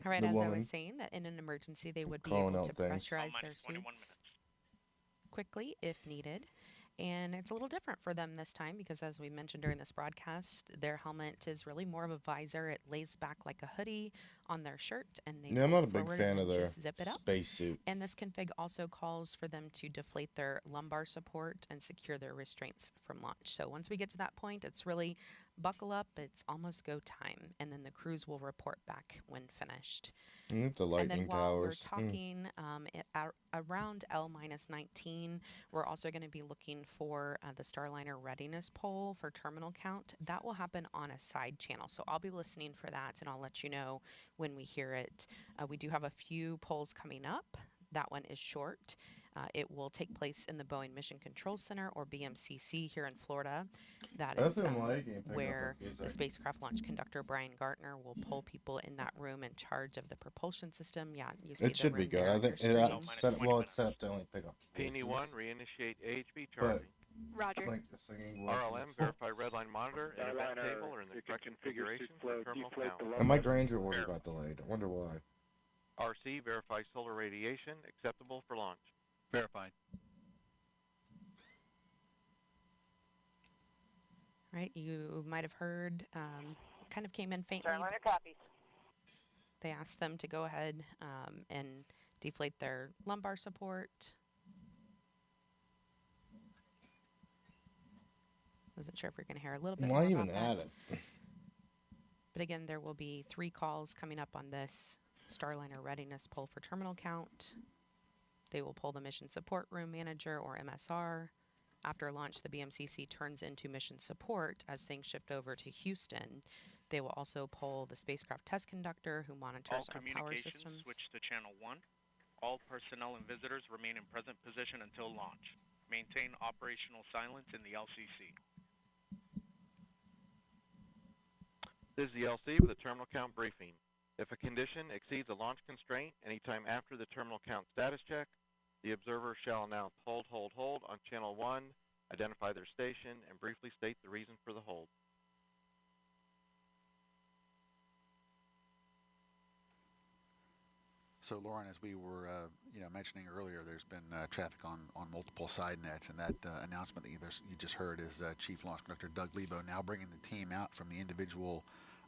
All right, as I was saying, that in an emergency, they would be able to pressurize their suits quickly if needed. And it's a little different for them this time because, as we mentioned during this broadcast, their helmet is really more of a visor. It lays back like a hoodie on their shirt, and they I'm not a big fan of their zip it up. spacesuit. And this config also calls for them to deflate their lumbar support and secure their restraints from launch. So once we get to that point, it's really buckle up. It's almost go time, and then the crews will report back when finished. The lightning and then while towers. we're talking around L-19, we're also going to be looking for the Starliner readiness poll for terminal count. That will happen on a side channel, so I'll be listening for that, and I'll let you know when we hear it. We do have a few polls coming up. That one is short. It will take place in the Boeing Mission Control Center, or BMCC, here in Florida. That is where the spacecraft launch conductor, Brian Gartner, will pull people in that room in charge of the propulsion system. Yeah, you see it should be good. I think it's set up to only pick up. P1, reinitiate AHB charging. Roger. RLM, verify redline monitor and event table are in the correct configuration for terminal count. And my Granger order got delayed. I wonder why. RC, verify solar radiation, acceptable for launch. Verified. Right, you might have heard, kind of came in faintly. Starliner copies. They asked them to go ahead and deflate their lumbar support. Wasn't sure if you're going to hear a little bit more about that. But again, there will be 3 calls coming up on this Starliner readiness poll for terminal count. They will pull the mission support room manager, or MSR. After launch, the BMCC turns into mission support as things shift over to Houston. They will also pull the spacecraft test conductor, who monitors our power systems. Switch to channel 1. All personnel and visitors remain in present position until launch. Maintain operational silence in the LCC. This is the LC with a terminal count briefing. If a condition exceeds a launch constraint anytime after the terminal count status check, the observer shall announce hold on channel 1, identify their station, and briefly state the reason for the hold. So, Lauren, as we were mentioning earlier, there's been traffic on multiple side nets, and that announcement that you just heard is Chief Launch Conductor Doug Lebo now bringing the team out from the individual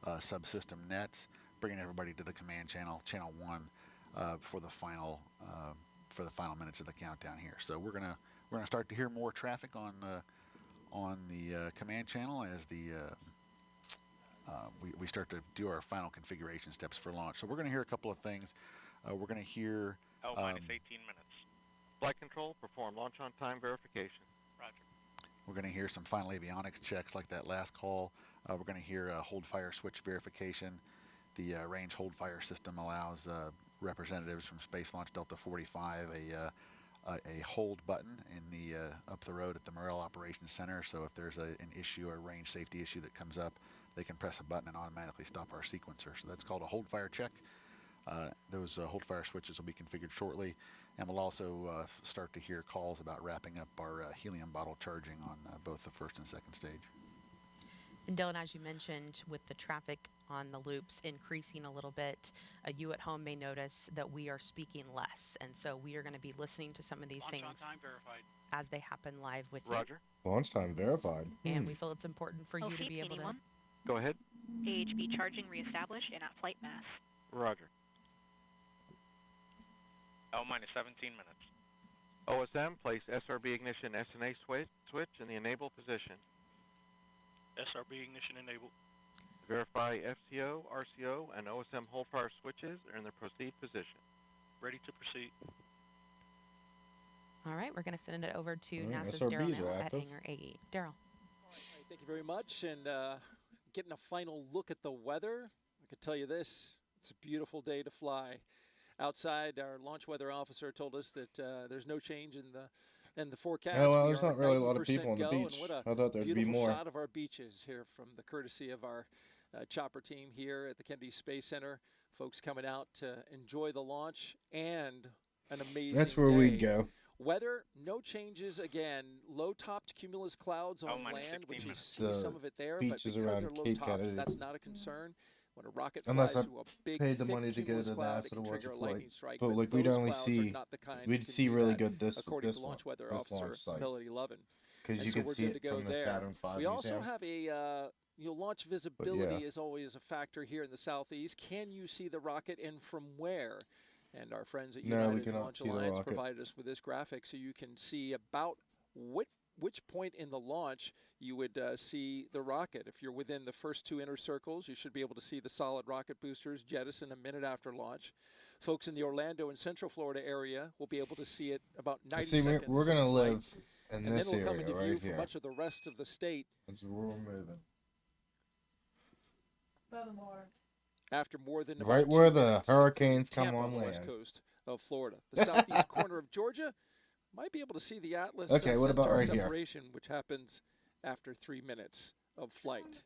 subsystem nets, bringing everybody to the command channel, channel 1, for the final minutes of the countdown here. So we're gonna start to hear more traffic on the command channel as we start to do our final configuration steps for launch. So we're gonna hear a couple of things. We're gonna hear L-18 minutes. Flight control, perform launch on time verification. Roger. We're gonna hear some final avionics checks like that last call. We're gonna hear hold fire switch verification. The range hold fire system allows representatives from Space Launch Delta 45 a hold button in the up the road at the Morrell Operations Center. So if there's an issue, a range safety issue that comes up, they can press a button and automatically stop our sequencer. So that's called a hold fire check. Those hold fire switches will be configured shortly, and we'll also start to hear calls about wrapping up our helium bottle charging on both the first and second stage. And Dylan, as you mentioned, with the traffic on the loops increasing a little bit, you at home may notice that we are speaking less, and so we are going to be listening to some of these things as they happen live with you. Roger. Launch time verified. And we feel it's important for you to be able to... Go ahead. AHB charging reestablished and at flight mass. Roger. L-17 minutes. OSM, place SRB ignition SNA switch in the enable position. SRB ignition enabled. Verify FCO, RCO, and OSM whole power switches are in the proceed position. Ready to proceed. All right, we're going to send it over to NASA's SRBs Daryl now are at active. Hangar AE. Daryl. All right, thank you very much. And getting a final look at the weather, I can tell you this, it's a beautiful day to fly. Outside, our launch weather officer told us that there's no change in the forecast. Oh, well, We there's are not at really a lot of 90% people on the go, beach. And what a I thought there'd be beautiful more. shot of our beaches here from the courtesy of our chopper team here at the Kennedy Space Center. Folks coming out to enjoy the launch and an amazing That's where day. we'd go. Weather, no changes again. Low-topped cumulus clouds on land, which you see some of it there, but beaches because around they're Cape low-topped, Kennedy. that's not a concern. When a rocket Unless flies I through a big, paid the thick money to go cumulus to cloud, NASA it to can watch trigger a a flight. lightning strike. But like those we'd only clouds see, are not the kind we'd that can see do really that, good this according to one, launch weather this officer launch site. Melody Lovin. Because And you so could we're see good it to go from the there. Saturn V We also museum. have a launch visibility is always a factor here in the southeast. Can you see the rocket and from where? And our friends at No, we United cannot Launch see the Alliance rocket. provided us with this graphic so you can see about which point in the launch you would see the rocket. If you're within the first two inner circles, you should be able to see the solid rocket boosters jettison a minute after launch. Folks in the Orlando and Central Florida area will be able to see it about 90 seconds. We're going to in flight. live in And this then it'll come area into view right for here. much of the rest of the state. That's where we're moving. By the water. After more than about Right 2 where the minutes hurricanes from come Tampa on on the west land. coast of Florida. The southeast corner of Georgia might be able to see the Atlas Okay, what about Centaur right here? separation, which happens after 3 minutes of flight.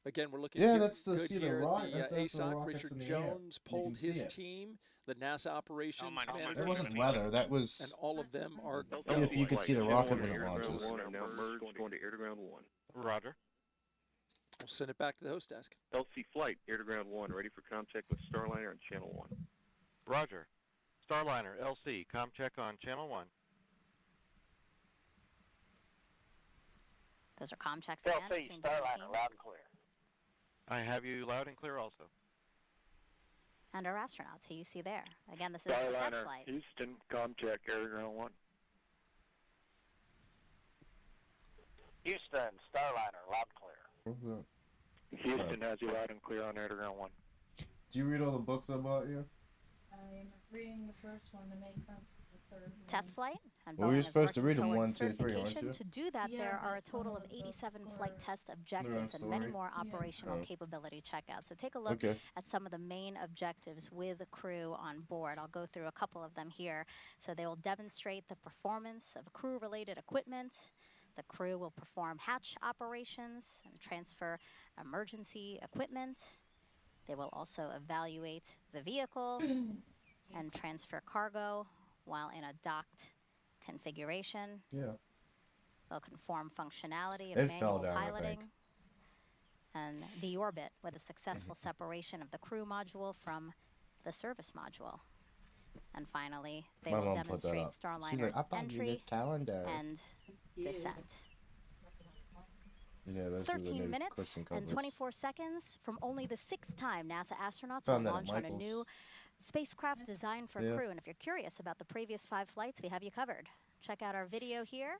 Again, we're looking Yeah, here, that's the good see the here rock. at the That's the ASOC. rockets Richard in the Jones air. You pulled can his see it. team, the NASA operations manager. It wasn't weather. That was. And all of them are If you could see the rocket when it Air to ground launches. one, and now merge going to air to ground one. Roger. We'll send it back to the host desk. LC flight, air to ground one, ready for contact with Starliner on channel one. Roger. Starliner, LC, com check on channel one. Those are comm checks again. LC, between different Starliner, teams. loud and clear. I have you loud and clear also. And our astronauts, who you see there. Again, this is the test Starliner, flight. Houston, com check, air to ground one. Houston, Starliner, loud and clear. What's that? Houston has you loud and clear on air to ground one. Did you read all the books I bought you? I'm reading the first one to make sense of the third one. Test flight, and Well, Boeing you're is supposed to working read them towards 1, 2, 3, aren't certification. you? To do that, Yeah, there are a but some total of of the books 87 were- flight test objectives and many more operational capability checkouts. So take a look Okay. at some of the main objectives with the crew on board. I'll go through a couple of them here. So they will demonstrate the performance of crew-related equipment. The crew will perform hatch operations and transfer emergency equipment. They will also evaluate the vehicle and transfer cargo while in a docked configuration. Yeah. They'll conform functionality They of fell manual down, I piloting think. and deorbit with a successful separation of the crew module from the service module. And finally, they My will mom put that demonstrate up. She's Starliner's like, I bought you entry this calendar. and descent. Yeah, that's 13 minutes and 24 seconds from only the 6th time NASA astronauts Found will that at launch on a Michael's. new spacecraft designed for Yeah. crew. And if you're curious about the previous 5 flights, we have you covered. Check out our video here.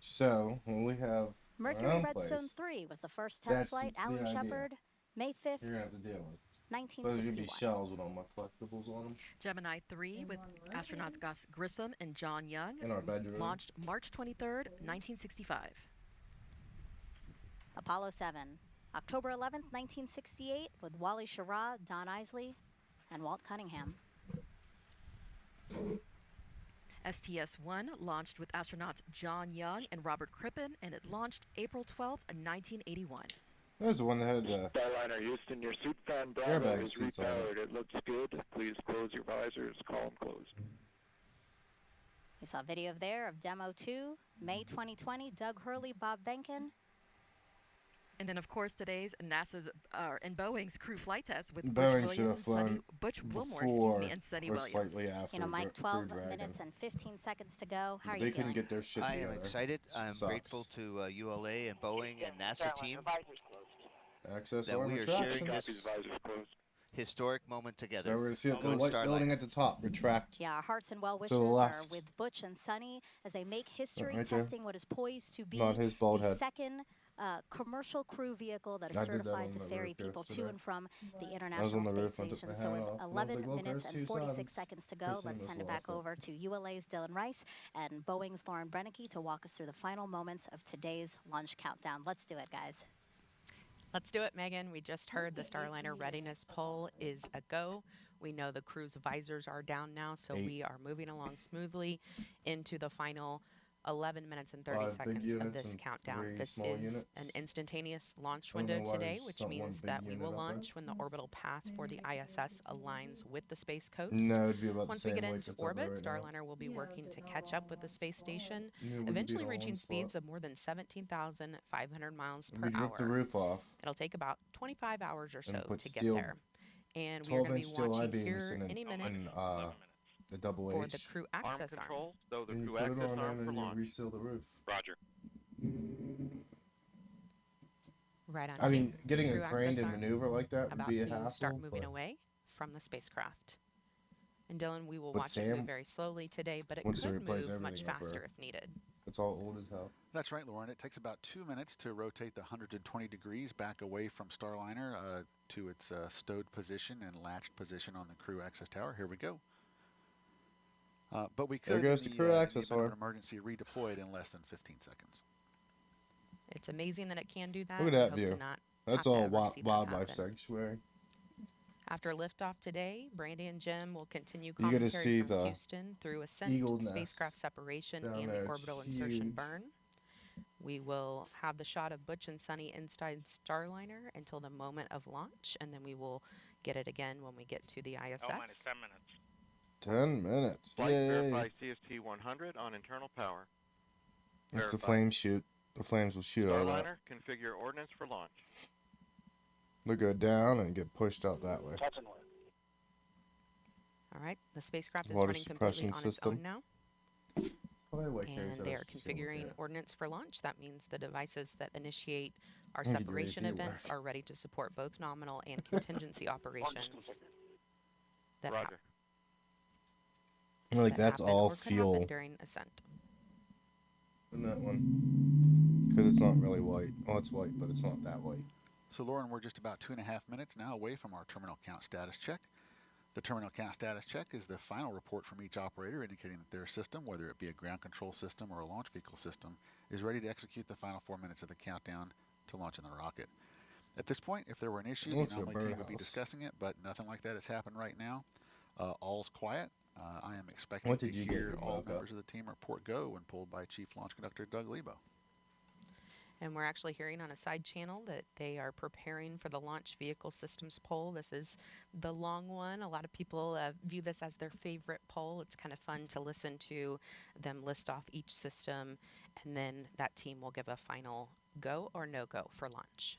So, when we have Mercury our own Redstone place, 3 was the first that's test flight. the Alan idea. Shepard, May 5th, you're going to have to deal with. Those are going to be 1961. shells with all my collectibles on them. Gemini 3 with astronauts Gus Grissom and John Young In our bedroom. launched March 23rd, 1965. Apollo 7, October 11th, 1968, with Wally Schirra, Don Isley, and Walt Cunningham. STS-1 launched with astronauts John Young and Robert Crippen, and it launched April 12th, 1981. That was the one that had Starliner, Houston, your suit fan airbag Bravo is seats on it. repowered. It looks good. Please close your visors. Column closed. You saw video there of Demo 2, May 2020, Doug Hurley, Bob Benkin. And then, of course, today's NASA's and Boeing's crew flight test with Boeing Butch should Williams have and flown Sunny, Butch Wilmore, before and Sunny or Williams. slightly after. You know, Mike, Crew 12 Dragon. minutes and 15 seconds to go. How are They you couldn't feeling? get their shit I together. am excited. I'm Sucks. grateful to ULA and Boeing and NASA team Access that arm we are sharing attractions. this. Copies visors closed. historic moment together. So we're going to see that Go little white building Starliner. at the top retract. Yeah, our hearts and well To the wishes are left. with Butch and Sunny as they make history Right there. testing what is poised to be Not his bald the head. second commercial crew vehicle that is I did that certified on to the ferry roof people to yesterday. and from the I was International on the Space roof, I took Station. my So hat with off, and I was 11 like, well, minutes there's and two 46 suns. seconds to go, Christine let's was send the it last back over to ULA's Dylan Rice and Boeing's Lauren Brennicky to walk us through the final moments of today's launch countdown. Let's do it, guys. Let's do it, Megan. We just heard the Starliner readiness poll is a go. We know the crew's visors are down now, so we are moving along smoothly into the final 11 minutes and 30 seconds of this countdown. This is an instantaneous launch window today, which means that we will launch when the orbital path for the ISS aligns with the Space Coast. No, it'd be about Once the we same get weight into that's up there orbit, right now. Starliner will be working to catch up with the space station, Yeah, we could eventually be in a reaching long speeds spot. of more than 17,500 miles We per ripped the hour. roof off. It'll take about 25 hours or And so put to get steel, there. And we're going to be 12-inch steel watching I-beams here in any minute the double for H. the crew access arm. Control, so the And you crew put it access on arm in for and you launch. reseal the roof. Roger. Right on I mean, cue. getting Crew a crane access to arm maneuver like that would about be a to hassle. start moving but away from the spacecraft. And Dylan, we will But watch it Sam move very slowly today, but it wants to could replace move much everything up faster there. if needed. It's all old as hell. That's right, Lauren. It takes about 2 minutes to rotate the 120 degrees back away from Starliner to its stowed position and latched position on the crew access tower. Here we go. But we could, There goes in the crew access event of arm. an emergency, redeploy it in less than 15 seconds. It's amazing that it can do that. Look at We that hope view. to not That's have to all ever see that wildlife happen. sanctuary. After liftoff today, Brandy and Jim will continue You get to commentary see from the Houston through ascent, eagle nest spacecraft separation, down and there. the It's orbital insertion huge. burn. We will have the shot of Butch and Sunny inside Starliner until the moment of launch, and then we will get it again when we get to the ISS. Minus 10 minutes. 10 minutes. Flight Yay. verify CST 100 on internal power. It's the Verified. flame shoot. The flames will shoot out of that. Starliner, configure ordnance for launch. They'll go down and get pushed out that way. All right, the spacecraft is Water running completely suppression on its system. own now, and they are configuring ordnance for launch. That means the devices that initiate our Thank you, separation Gracie. events are ready to support both nominal and contingency operations. That Roger. Like, that that's happen all or could happen fuel during ascent. in that one. Because it's not really white. Oh, it's white, but it's not that white. So, Lauren, we're just about 2.5 minutes now away from our terminal count status check. The terminal count status check is the final report from each operator indicating that their system, whether it be a ground control system or a launch vehicle system, is ready to execute the final 4 minutes of the countdown to launching the rocket. At this point, if there were an issue, the Looks like a anomaly team would be birdhouse. discussing it, but nothing like that has happened right now. All's quiet. I am expecting What to did you get, hear your all mocha? members of the team report go when pulled by Chief Launch Conductor Doug Lebo. And we're actually hearing on a side channel that they are preparing for the launch vehicle systems poll. This is the long one. A lot of people view this as their favorite poll. It's kind of fun to listen to them list off each system, and then that team will give a final go or no go for launch.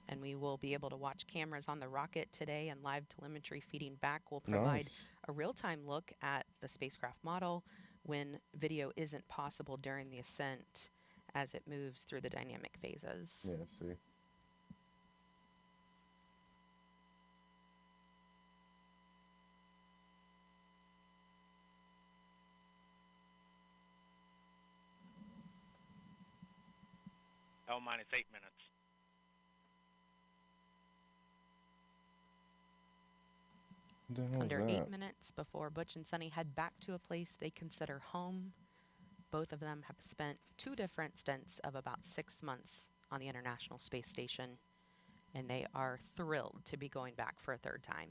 And we will be able to watch cameras on the rocket today, and live telemetry feeding back will provide Nice. a real-time look at the spacecraft model when video isn't possible during the ascent as it moves through the dynamic phases. Yeah, see. Minus 8 minutes. What the hell is Under that? 8 minutes before Butch and Sunny head back to a place they consider home. Both of them have spent 2 different stints of about 6 months on the International Space Station, and they are thrilled to be going back for a 3rd time.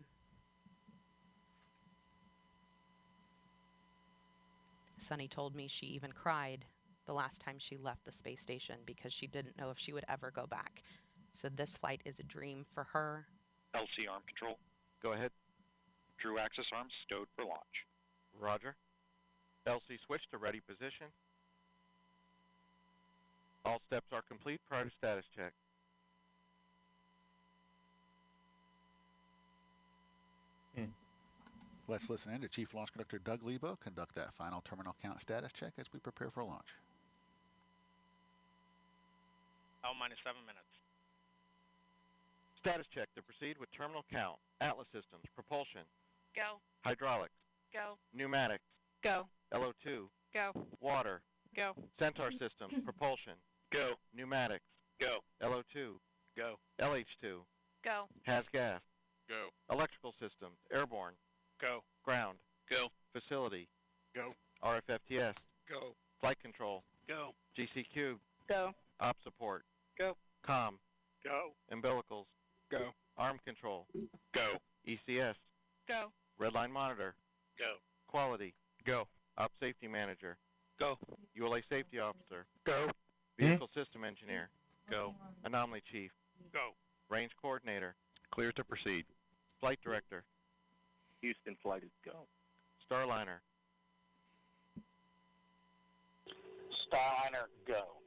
Sunny told me she even cried the last time she left the space station because she didn't know if she would ever go back. So this flight is a dream for her. LC arm control. Go ahead. Crew access arms stowed for launch. Roger. LC switch to ready position. All steps are complete prior to status check. Let's listen in to Chief Launch Conductor Doug Lebo conduct that final terminal count status check as we prepare for launch. L minus 7 minutes. Status check to proceed with terminal count. Atlas systems, propulsion, Go. hydraulics, Go. pneumatics, Go. LO2, Go. water, Go. Centaur systems, propulsion, Go. pneumatics, Go. LO2, Go. LH2, Go. has gas, Go. electrical systems, airborne, Go. ground, Go. facility, Go. RFFTS, Go. flight control, Go. GCQ, Go. op support, Go. comm, Go. umbilicals, Go. arm control, Go. ECS, Go. redline monitor, Go. quality, Go. op safety manager, Go. ULA safety officer, Go. vehicle system engineer, Go. anomaly chief, Go. range coordinator, Clear to proceed. flight director, Houston flight is go. Starliner, Starliner, go.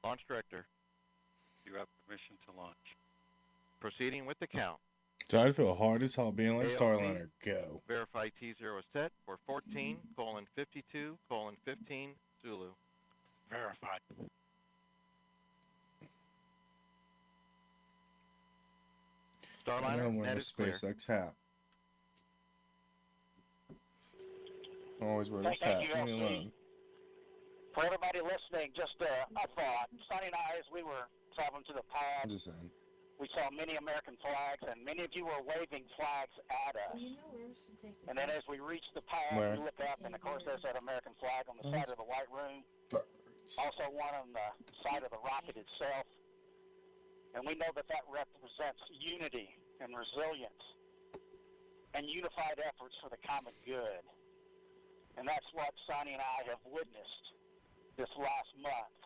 launch director, You have permission to launch. proceeding with the count. So I'd feel hard as hell being like ALC, Starliner. Go. Verify T0 is set for 14:52:15 Zulu. Verified. I know Starliner, when net the is clear. SpaceX hat. Always wear this Thank hat. you, Leave me LC. alone. For everybody listening, just a thought. Sonny and I, as we were traveling to the I'm pad, just saying. we saw many American flags, and many of you were waving flags at us. And then as we reached the pad, Where? we look up, and of course there's that American flag on the side of the White Room. Also one on the side of the rocket itself. And we know that that represents unity and resilience and unified efforts for the common good. And that's what Sonny and I have witnessed this last month.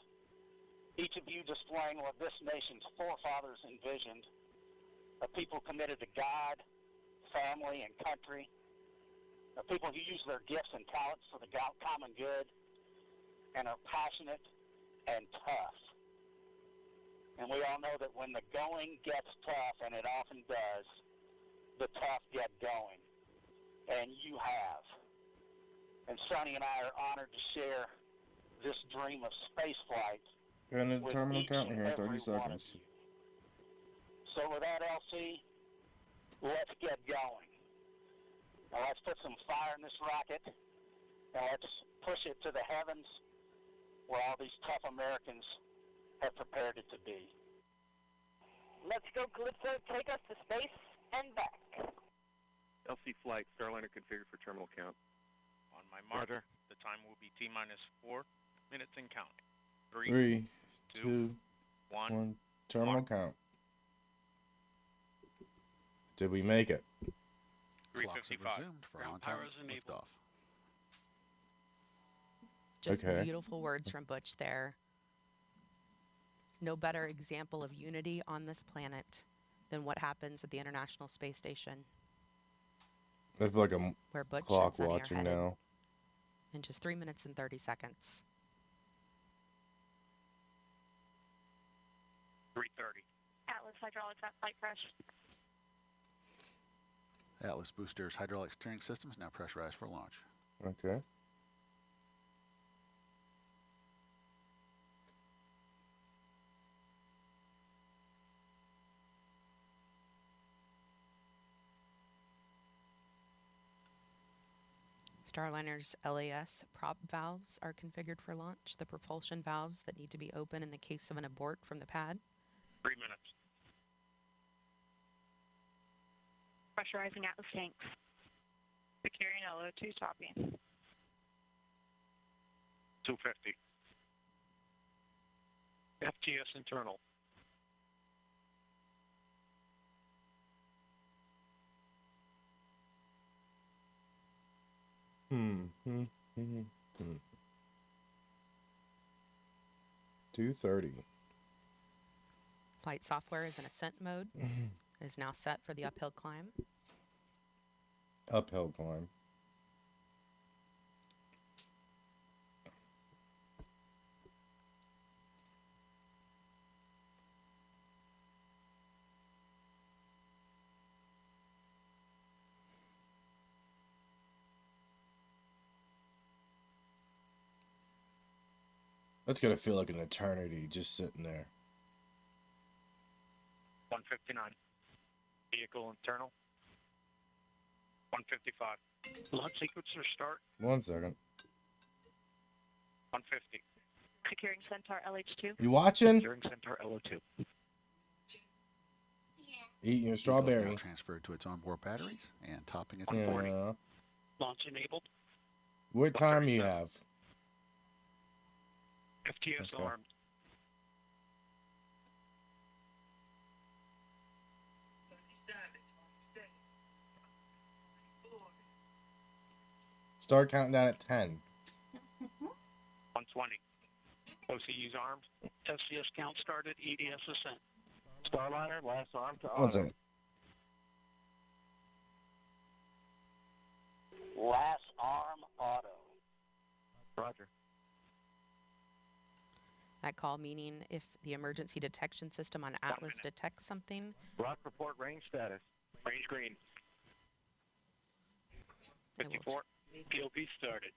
Each of you displaying what this nation's forefathers envisioned, a people committed to God, family, and country, a people who use their gifts and talents for the common good and are passionate and tough. And we all know that when the going gets tough, and it often does, the tough get going. And you have. And Sonny and I are honored to share this dream of spaceflight And the with terminal each counting and here in 30 every one of seconds. you. So with that, LC, let's get going. Now let's put some fire in this rocket, and let's push it to the heavens where all these tough Americans have prepared it to be. Let's go, Calypso. Take us to space and back. LC flight, Starliner configured for terminal count. On my mark, Roger. the time will be T minus 4 minutes and counting. 3, 2, 1. Terminal count. Did we make it? Clocks have 3:55. resumed for Ground on-time power is enabled. liftoff. Just Okay. beautiful words from Butch there. No better example of unity on this planet than what happens at the International Space Station, I feel like I'm where Butch clock and Sonny are watching headed now. in just 3 minutes and 30 seconds. 3:30. Atlas hydraulics at flight fresh. Atlas boosters hydraulic steering systems now pressurized for launch. Okay. Starliner's LAS prop valves are configured for launch, the propulsion valves that need to be open in the case of an abort from the pad. 3 minutes. Pressurizing Atlas tanks. Securing LO2 topping. 250. FTS internal. Hmm. 2:30. Flight software is in ascent mode. It is now set for the uphill climb. Uphill climb. That's gonna feel like an eternity just sitting there. 159. Vehicle internal. 155. Launch sequencer start. 1 second. 150. Securing Centaur LH2. You watching? Securing Centaur LO2. Eating your strawberry. Now transferred to its onboard batteries and topping its Yeah. Launch enabled. What time you have? FTS Okay. armed. Start counting down at 10. 120. OCU's armed. SCS count started. EDS ascent. Starliner last arm to auto. 1 second. Last arm auto. Roger. That call meaning if the emergency detection system on Atlas detects something. Rock report range status. Range green. 54. POP started.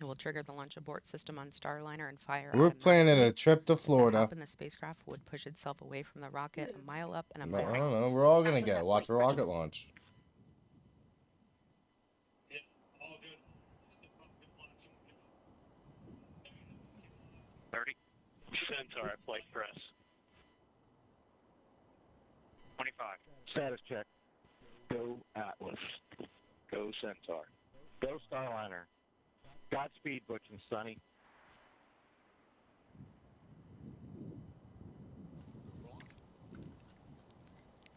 It will trigger the launch abort system on Starliner and fire. We're planning a trip to Florida. The hop in the spacecraft would push itself away from the rocket a mile up and a mile I out. don't know. We're all going to go. Watch a rocket launch. Centaur at flight press. 25. Status check. Go Atlas. Go Centaur. Go Starliner. Godspeed, Butch and Sonny.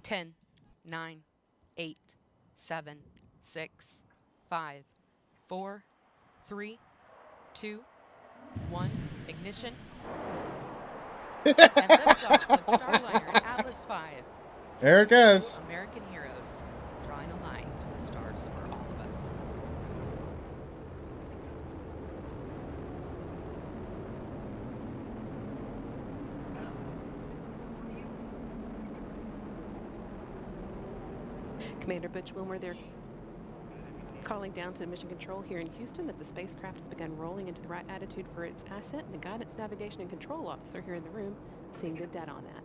Ten, 9, 8, 7, 6, 5, 4, 3, 2, 1. Ignition. And liftoff of Starliner Atlas 5. There it goes. American heroes, drawing a line to the stars for all of us. Commander Butch Wilmer there, calling down to Mission Control here in Houston that the spacecraft has begun rolling into the right attitude for its ascent, and the Guidance, Navigation, and Control Officer here in the room seeing good data on that.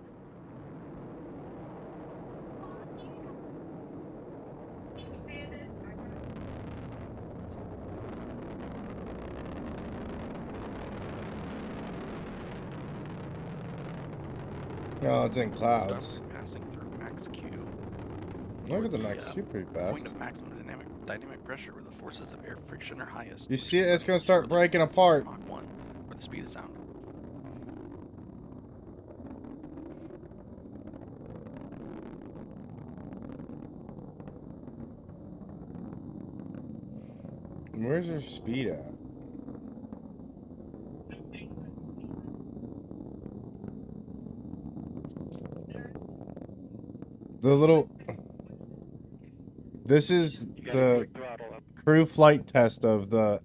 No, it's in clouds. Passing through max Q. Look at the max Q pretty fast. Point of maximum dynamic pressure where the forces of air friction are highest. You see it? It's going to start breaking apart. Mach 1, where the speed of sound. Where's your speed at? The little... This is the crew flight test of the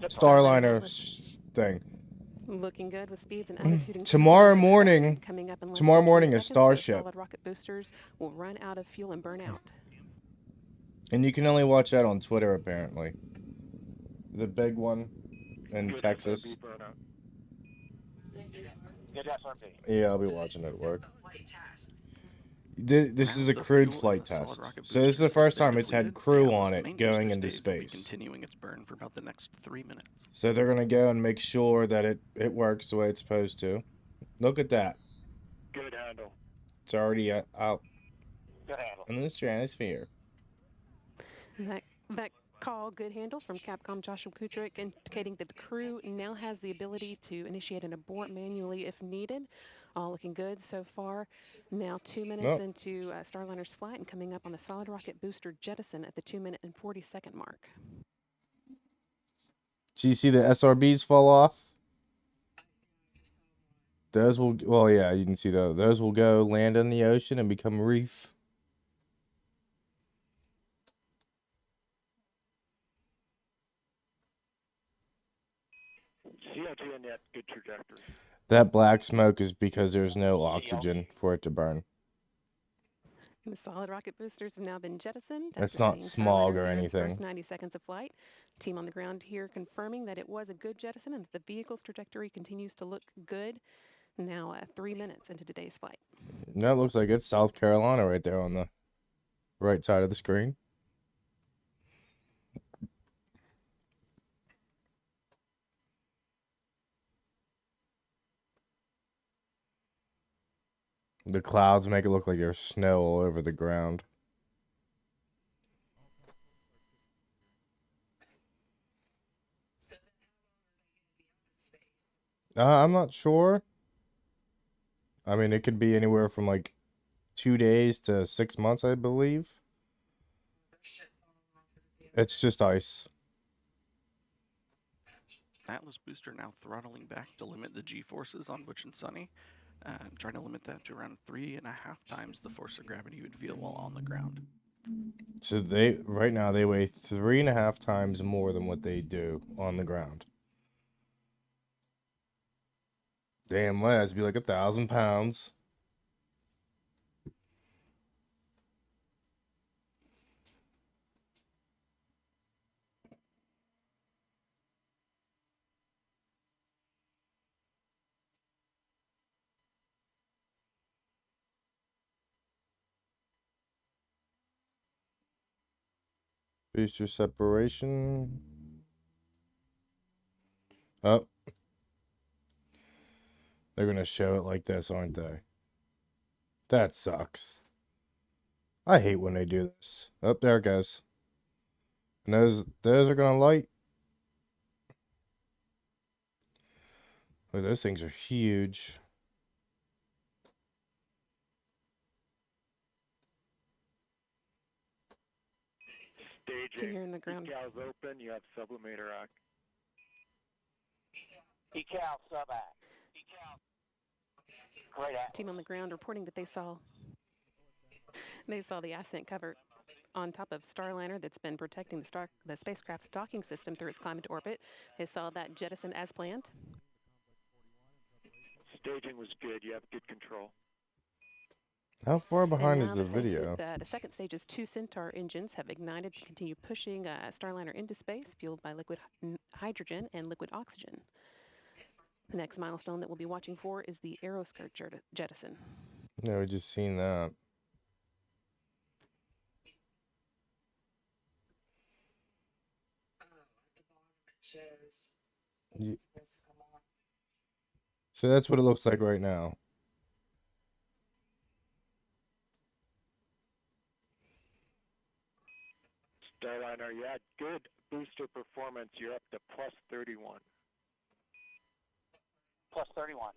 Starliner thing. Looking good with speeds and attitude. Tomorrow morning is seconds, Starship. Solid rocket boosters will run out of fuel and burn out. And you can only watch that on Twitter, apparently. The big one in Texas. Good SRB. Yeah, I'll be watching it at work. This is a crewed flight test. So this is the first time it's had crew on it going into space. Continuing its burn for about the next 3 minutes. So they're going to go and make sure that it works the way it's supposed to. Look at that. Good handle. It's already out Good handle. in the stratosphere. That call, good handle from Capcom Joshua Kutrick, indicating that the crew now has the ability to initiate an abort manually if needed. All looking good so far. Now 2 minutes into Starliner's flight and coming up on the solid rocket booster jettison at the 2-minute and 40-second mark. Do you see the SRBs fall off? Those will, well, yeah, you can see those. Those will go land in the ocean and become reef. CO2 in that good trajectory. That black smoke is because there's no oxygen for it to burn. And the solid rocket boosters have now been jettisoned. It's after not seeing smog Starliner or near its anything. first 90 seconds of flight. Team on the ground here confirming that it was a good jettison and that the vehicle's trajectory continues to look good. Now 3 minutes into today's flight. That looks like it's South Carolina right there on the right side of the screen. The clouds make it look like there's snow all over the ground. I'm not sure. I mean, it could be anywhere from like 2 days to 6 months, I believe. It's just ice. Atlas booster now throttling back to limit the G-forces on Butch and Sunny, trying to limit that to around 3.5 times the force of gravity you would feel while on the ground. So right now they weigh 3.5 times more than what they do on the ground. Damn, that has to be like 1,000 pounds. Booster separation. Oh. They're going to show it like this, aren't they? That sucks. I hate when they do this. Oh, there it goes. And those are going to light. Oh, those things are huge. Staging. Here in the ground. Decals open. You have sublimator rock. Decal sub-act. Great act. Team on the ground reporting that they saw the ascent cover on top of Starliner that's been protecting the spacecraft's docking system through its climb into orbit. They saw that jettison as planned. Staging was good. You have good control. How far behind and is now the video? The second stage's 2 Centaur engines have ignited to continue pushing Starliner into space, fueled by liquid hydrogen and liquid oxygen. The next milestone that we'll be watching for is the aeroskirt jettison. No, we just seen that. So that's what it looks like right now. Starliner, you had good booster performance. You're up to plus 31. Plus 31.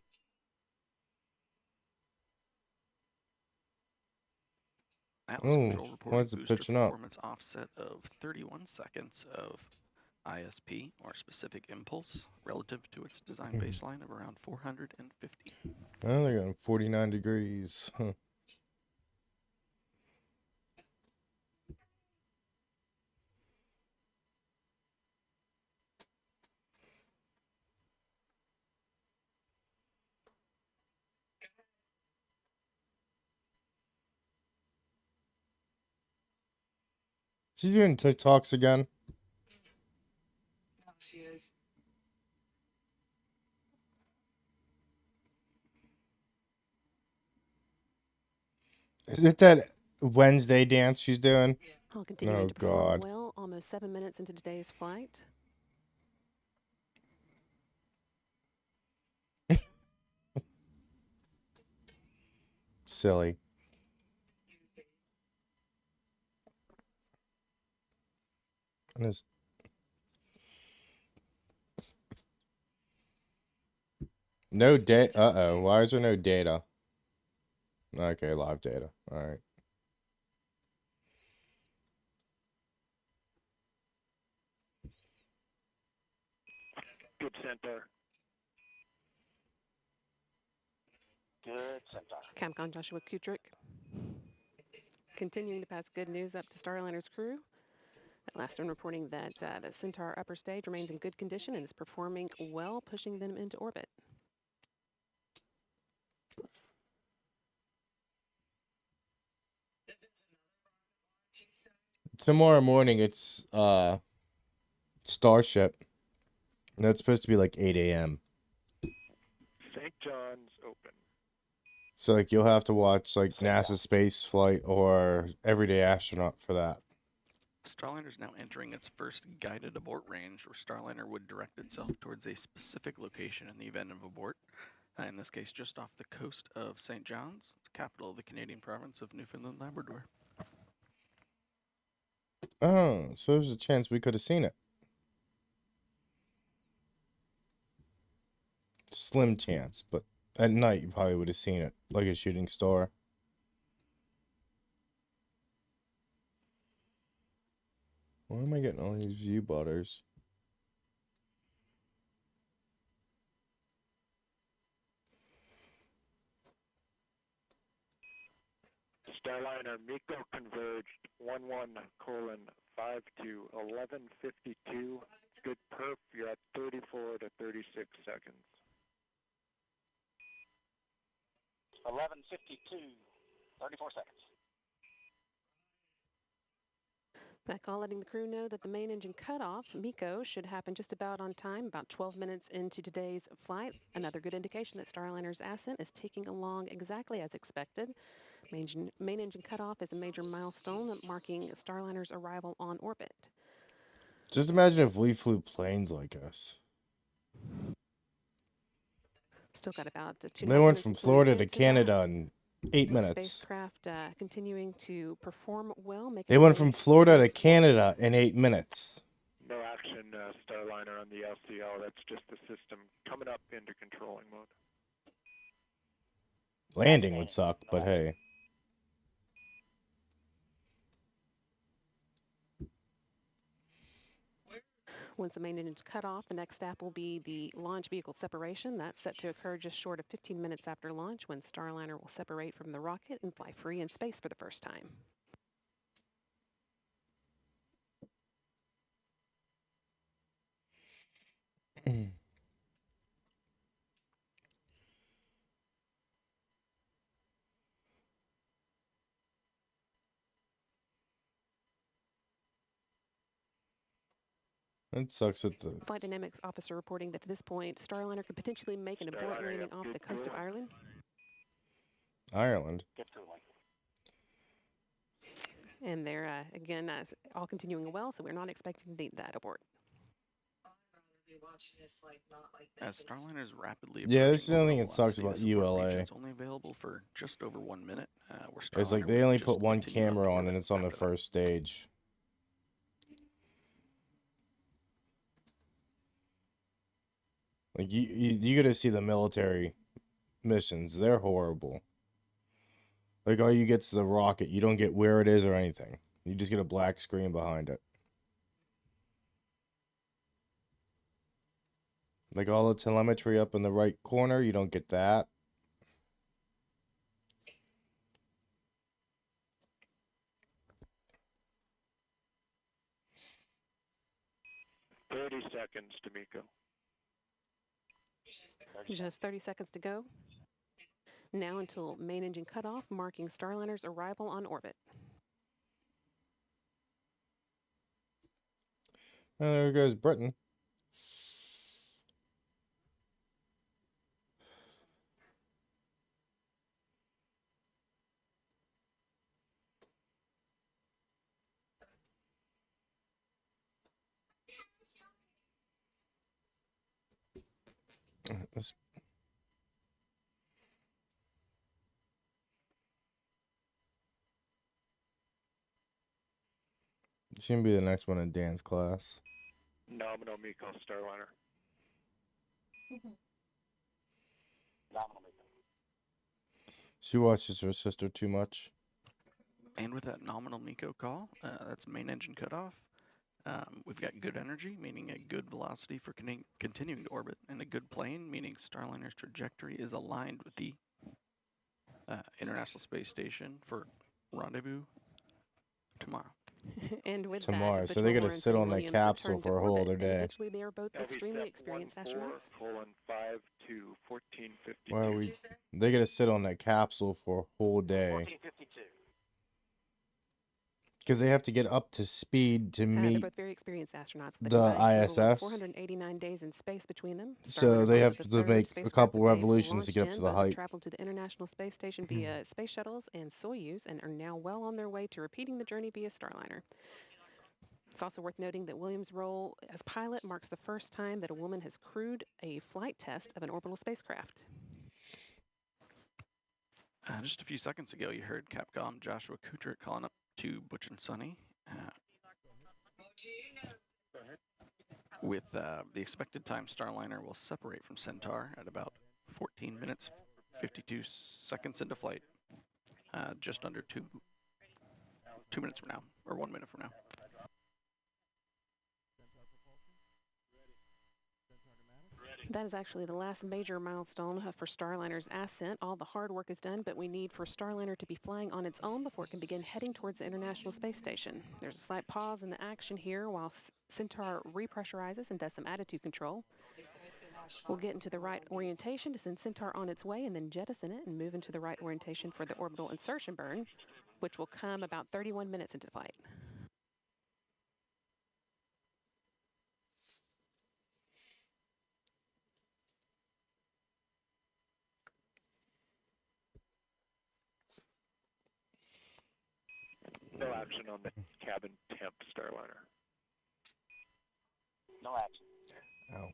Atlas Control reporting why's it booster pitching up? performance offset of 31 seconds of ISP, or specific impulse, relative to its design baseline of around 450. Oh, they're going 49 degrees. Huh. She's doing TikToks again? No, she is. Is it that Wednesday dance she's doing? All continuing Oh, to perform God. well, almost 7 minutes into today's flight. Silly. And it's... No data. Uh-oh. Why is there no data? Okay, live data. All right. Good center. Good center. Capcom Joshua Kutrick continuing to pass good news up to Starliner's crew. That last one reporting that the Centaur upper stage remains in good condition and is performing well, pushing them into orbit. tomorrow morning it's Starship. And that's supposed to be like 8 a.m. St. John's open. So like you'll have to watch like NASA space flight or Everyday Astronaut for that. Starliner is now entering its first guided abort range, where Starliner would direct itself towards a specific location in the event of abort. In this case, just off the coast of St. John's, the capital of the Canadian province of Newfoundland Labrador. Oh, so there's a chance we could have seen it. Slim chance, but at night you probably would have seen it, like a shooting star. Why am I getting all these view butters? Starliner MECO converged 11:5 to 11:52. Good perf, you're at 34 to 36 seconds. 11:52, 34 seconds. That call letting the crew know that the main engine cutoff, MECO, should happen just about on time, about 12 minutes into today's flight. Another good indication that Starliner's ascent is taking along exactly as expected. Main engine cutoff is a major milestone marking Starliner's arrival on orbit. Just imagine if we flew planes like us. Still got about 2 They went from Florida to Canada in 8 minutes. Spacecraft continuing to perform well. They went from Florida to Canada in 8 minutes. No action, Starliner on the LCL. That's just the system coming up into controlling mode. Landing would suck, but hey. Once the main engine is cut off, the next step will be the launch vehicle separation. That's set to occur just short of 15 minutes after launch, when Starliner will separate from the rocket and fly free in space for the first time. That sucks at the... Flight Dynamics officer reporting that at this point, Starliner could potentially make an abort landing off the coast of Ireland. Ireland? And they're, again, all continuing well, so we're not expecting to need that abort. As Starliner is rapidly yeah, this is the only thing that sucks about ULA. It's only available for just over 1 minute. It's like they only put one camera on and it's on the first stage. Like you gotta see the military missions. They're horrible. Like all you get's the rocket. You don't get where it is or anything. You just get a black screen behind it. Like all the telemetry up in the right corner, you don't get that. Seconds to MECO. Just 30 seconds to go. Now until main engine cutoff, marking Starliner's arrival on orbit. And there goes Britain. This it's gonna be the next one in Dan's class. Nominal MECO Starliner. Nominal MECO. She watches her sister too much. And with that nominal MECO call, that's main engine cutoff. We've got good energy, meaning a good velocity for continuing to orbit, and a good plane, meaning Starliner's trajectory is aligned with the International Space Station for rendezvous tomorrow. And with tomorrow, that, so they got to sit on that capsule for a whole other day. Eventually, they are both extremely experienced astronauts. 5 to 14:52. Why are we? They got to sit on that capsule for a whole day. 14:52. Because they have to get up to speed to They're meet both very experienced astronauts with the a combined total of ISS. 489 days in space between them. So Starliner's they also have the to third make a spacecraft couple that they've revolutions to launched get up to in. the Both have height. traveled to the International Space Station via space shuttles and Soyuz and are now well on their way to repeating the journey via Starliner. It's also worth noting that Williams' role as pilot marks the first time that a woman has crewed a flight test of an orbital spacecraft. Just a few seconds ago, you heard Capcom Joshua Kutrich calling up to Butch and Sonny. With the expected time, Starliner will separate from Centaur at about 14 minutes, 52 seconds into flight, just under 2 minutes from now, or 1 minute from now. That is actually the last major milestone for Starliner's ascent. All the hard work is done, but we need for Starliner to be flying on its own before it can begin heading towards the International Space Station. There's a slight pause in the action here while Centaur repressurizes and does some attitude control. We'll get into the right orientation to send Centaur on its way and then jettison it and move into the right orientation for the orbital insertion burn, which will come about 31 minutes into flight. No action on the cabin temp Starliner. No action. Ow.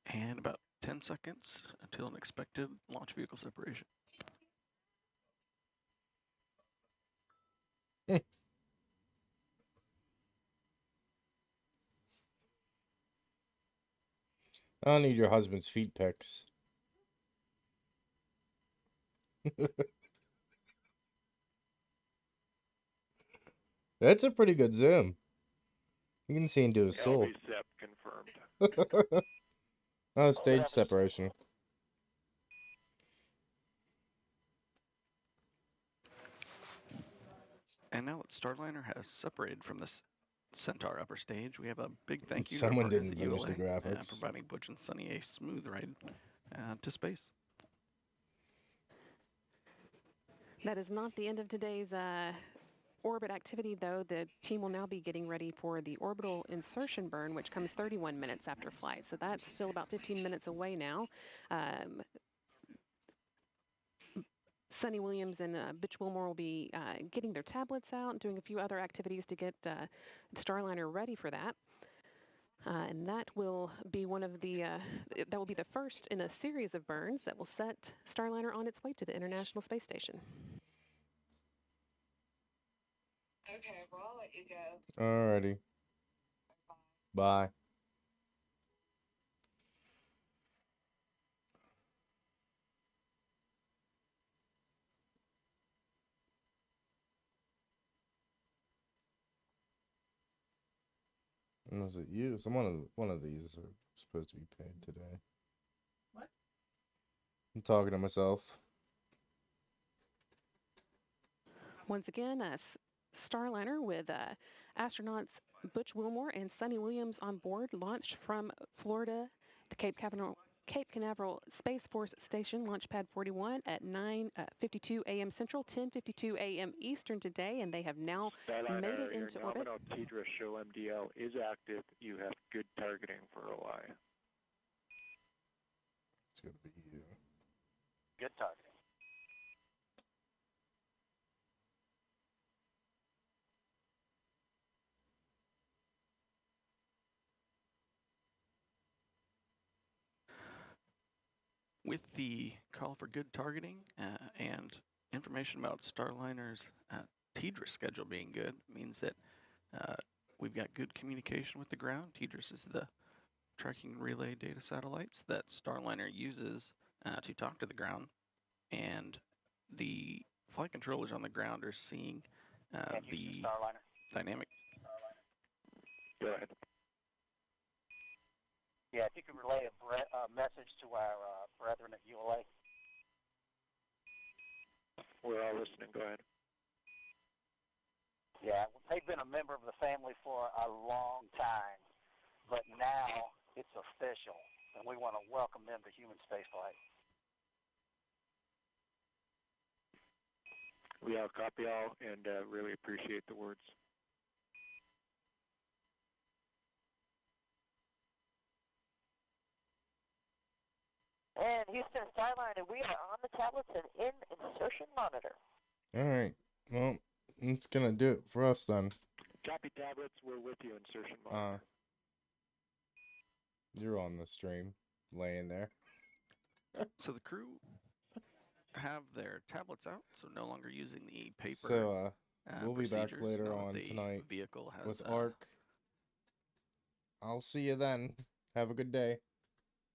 And about 10 seconds until an expected launch vehicle separation. I don't need your husband's feet pics. That's a pretty good zoom. You can see into his soul. LV SEP confirmed. Oh, stage separation. And now that Starliner has separated from this Centaur upper stage, we have a big thank you Someone to our didn't partners finish at the ULA, graphics. providing Butch and Sonny a smooth ride to space. That is not the end of today's orbit activity, though. The team will now be getting ready for the orbital insertion burn, which comes 31 minutes after flight. So that's still about 15 minutes away now. Sonny Williams and Butch Wilmore will be getting their tablets out and doing a few other activities to get Starliner ready for that. And that will be one of the, that will be the first in a series of burns that will set Starliner on its way to the International Space Station. Okay, well, I'll let you go. Alrighty. Bye. And was it you? One of these are supposed to be paid today. What? I'm talking to myself. Once again, Starliner with astronauts Butch Wilmore and Sonny Williams on board launched from Florida, the Cape Canaveral Space Force Station, Launch Pad 41 at 9:52 a.m. Central, 10:52 a.m. Eastern today, and they have now Starliner, made it into your orbit. nominal TDRA show MDL is active. You have good targeting for OI. It's gonna be you. Good targeting. With the call for good targeting and information about Starliner's TDRS schedule being good, means that we've got good communication with the ground. TDRS is the tracking relay data satellites that Starliner uses to talk to the ground, and the flight controllers on the ground are seeing the dynamic. Go ahead. Yeah, if you could relay a message to our brethren at ULA. We're all listening. Go ahead. Yeah, they've been a member of the family for a long time, but now it's official, and we want to welcome them to human spaceflight. We all copy all and really appreciate the words. And Houston Starliner, we are on the tablets and in insertion monitor. All right. Well, it's gonna do it for us then. Copy tablets. We're with you. Insertion monitor. You're on the stream, laying there. So the crew have their tablets out, so no longer using the paper. So we'll be back later on tonight vehicle has, with ARC. I'll see you then. Have a good day.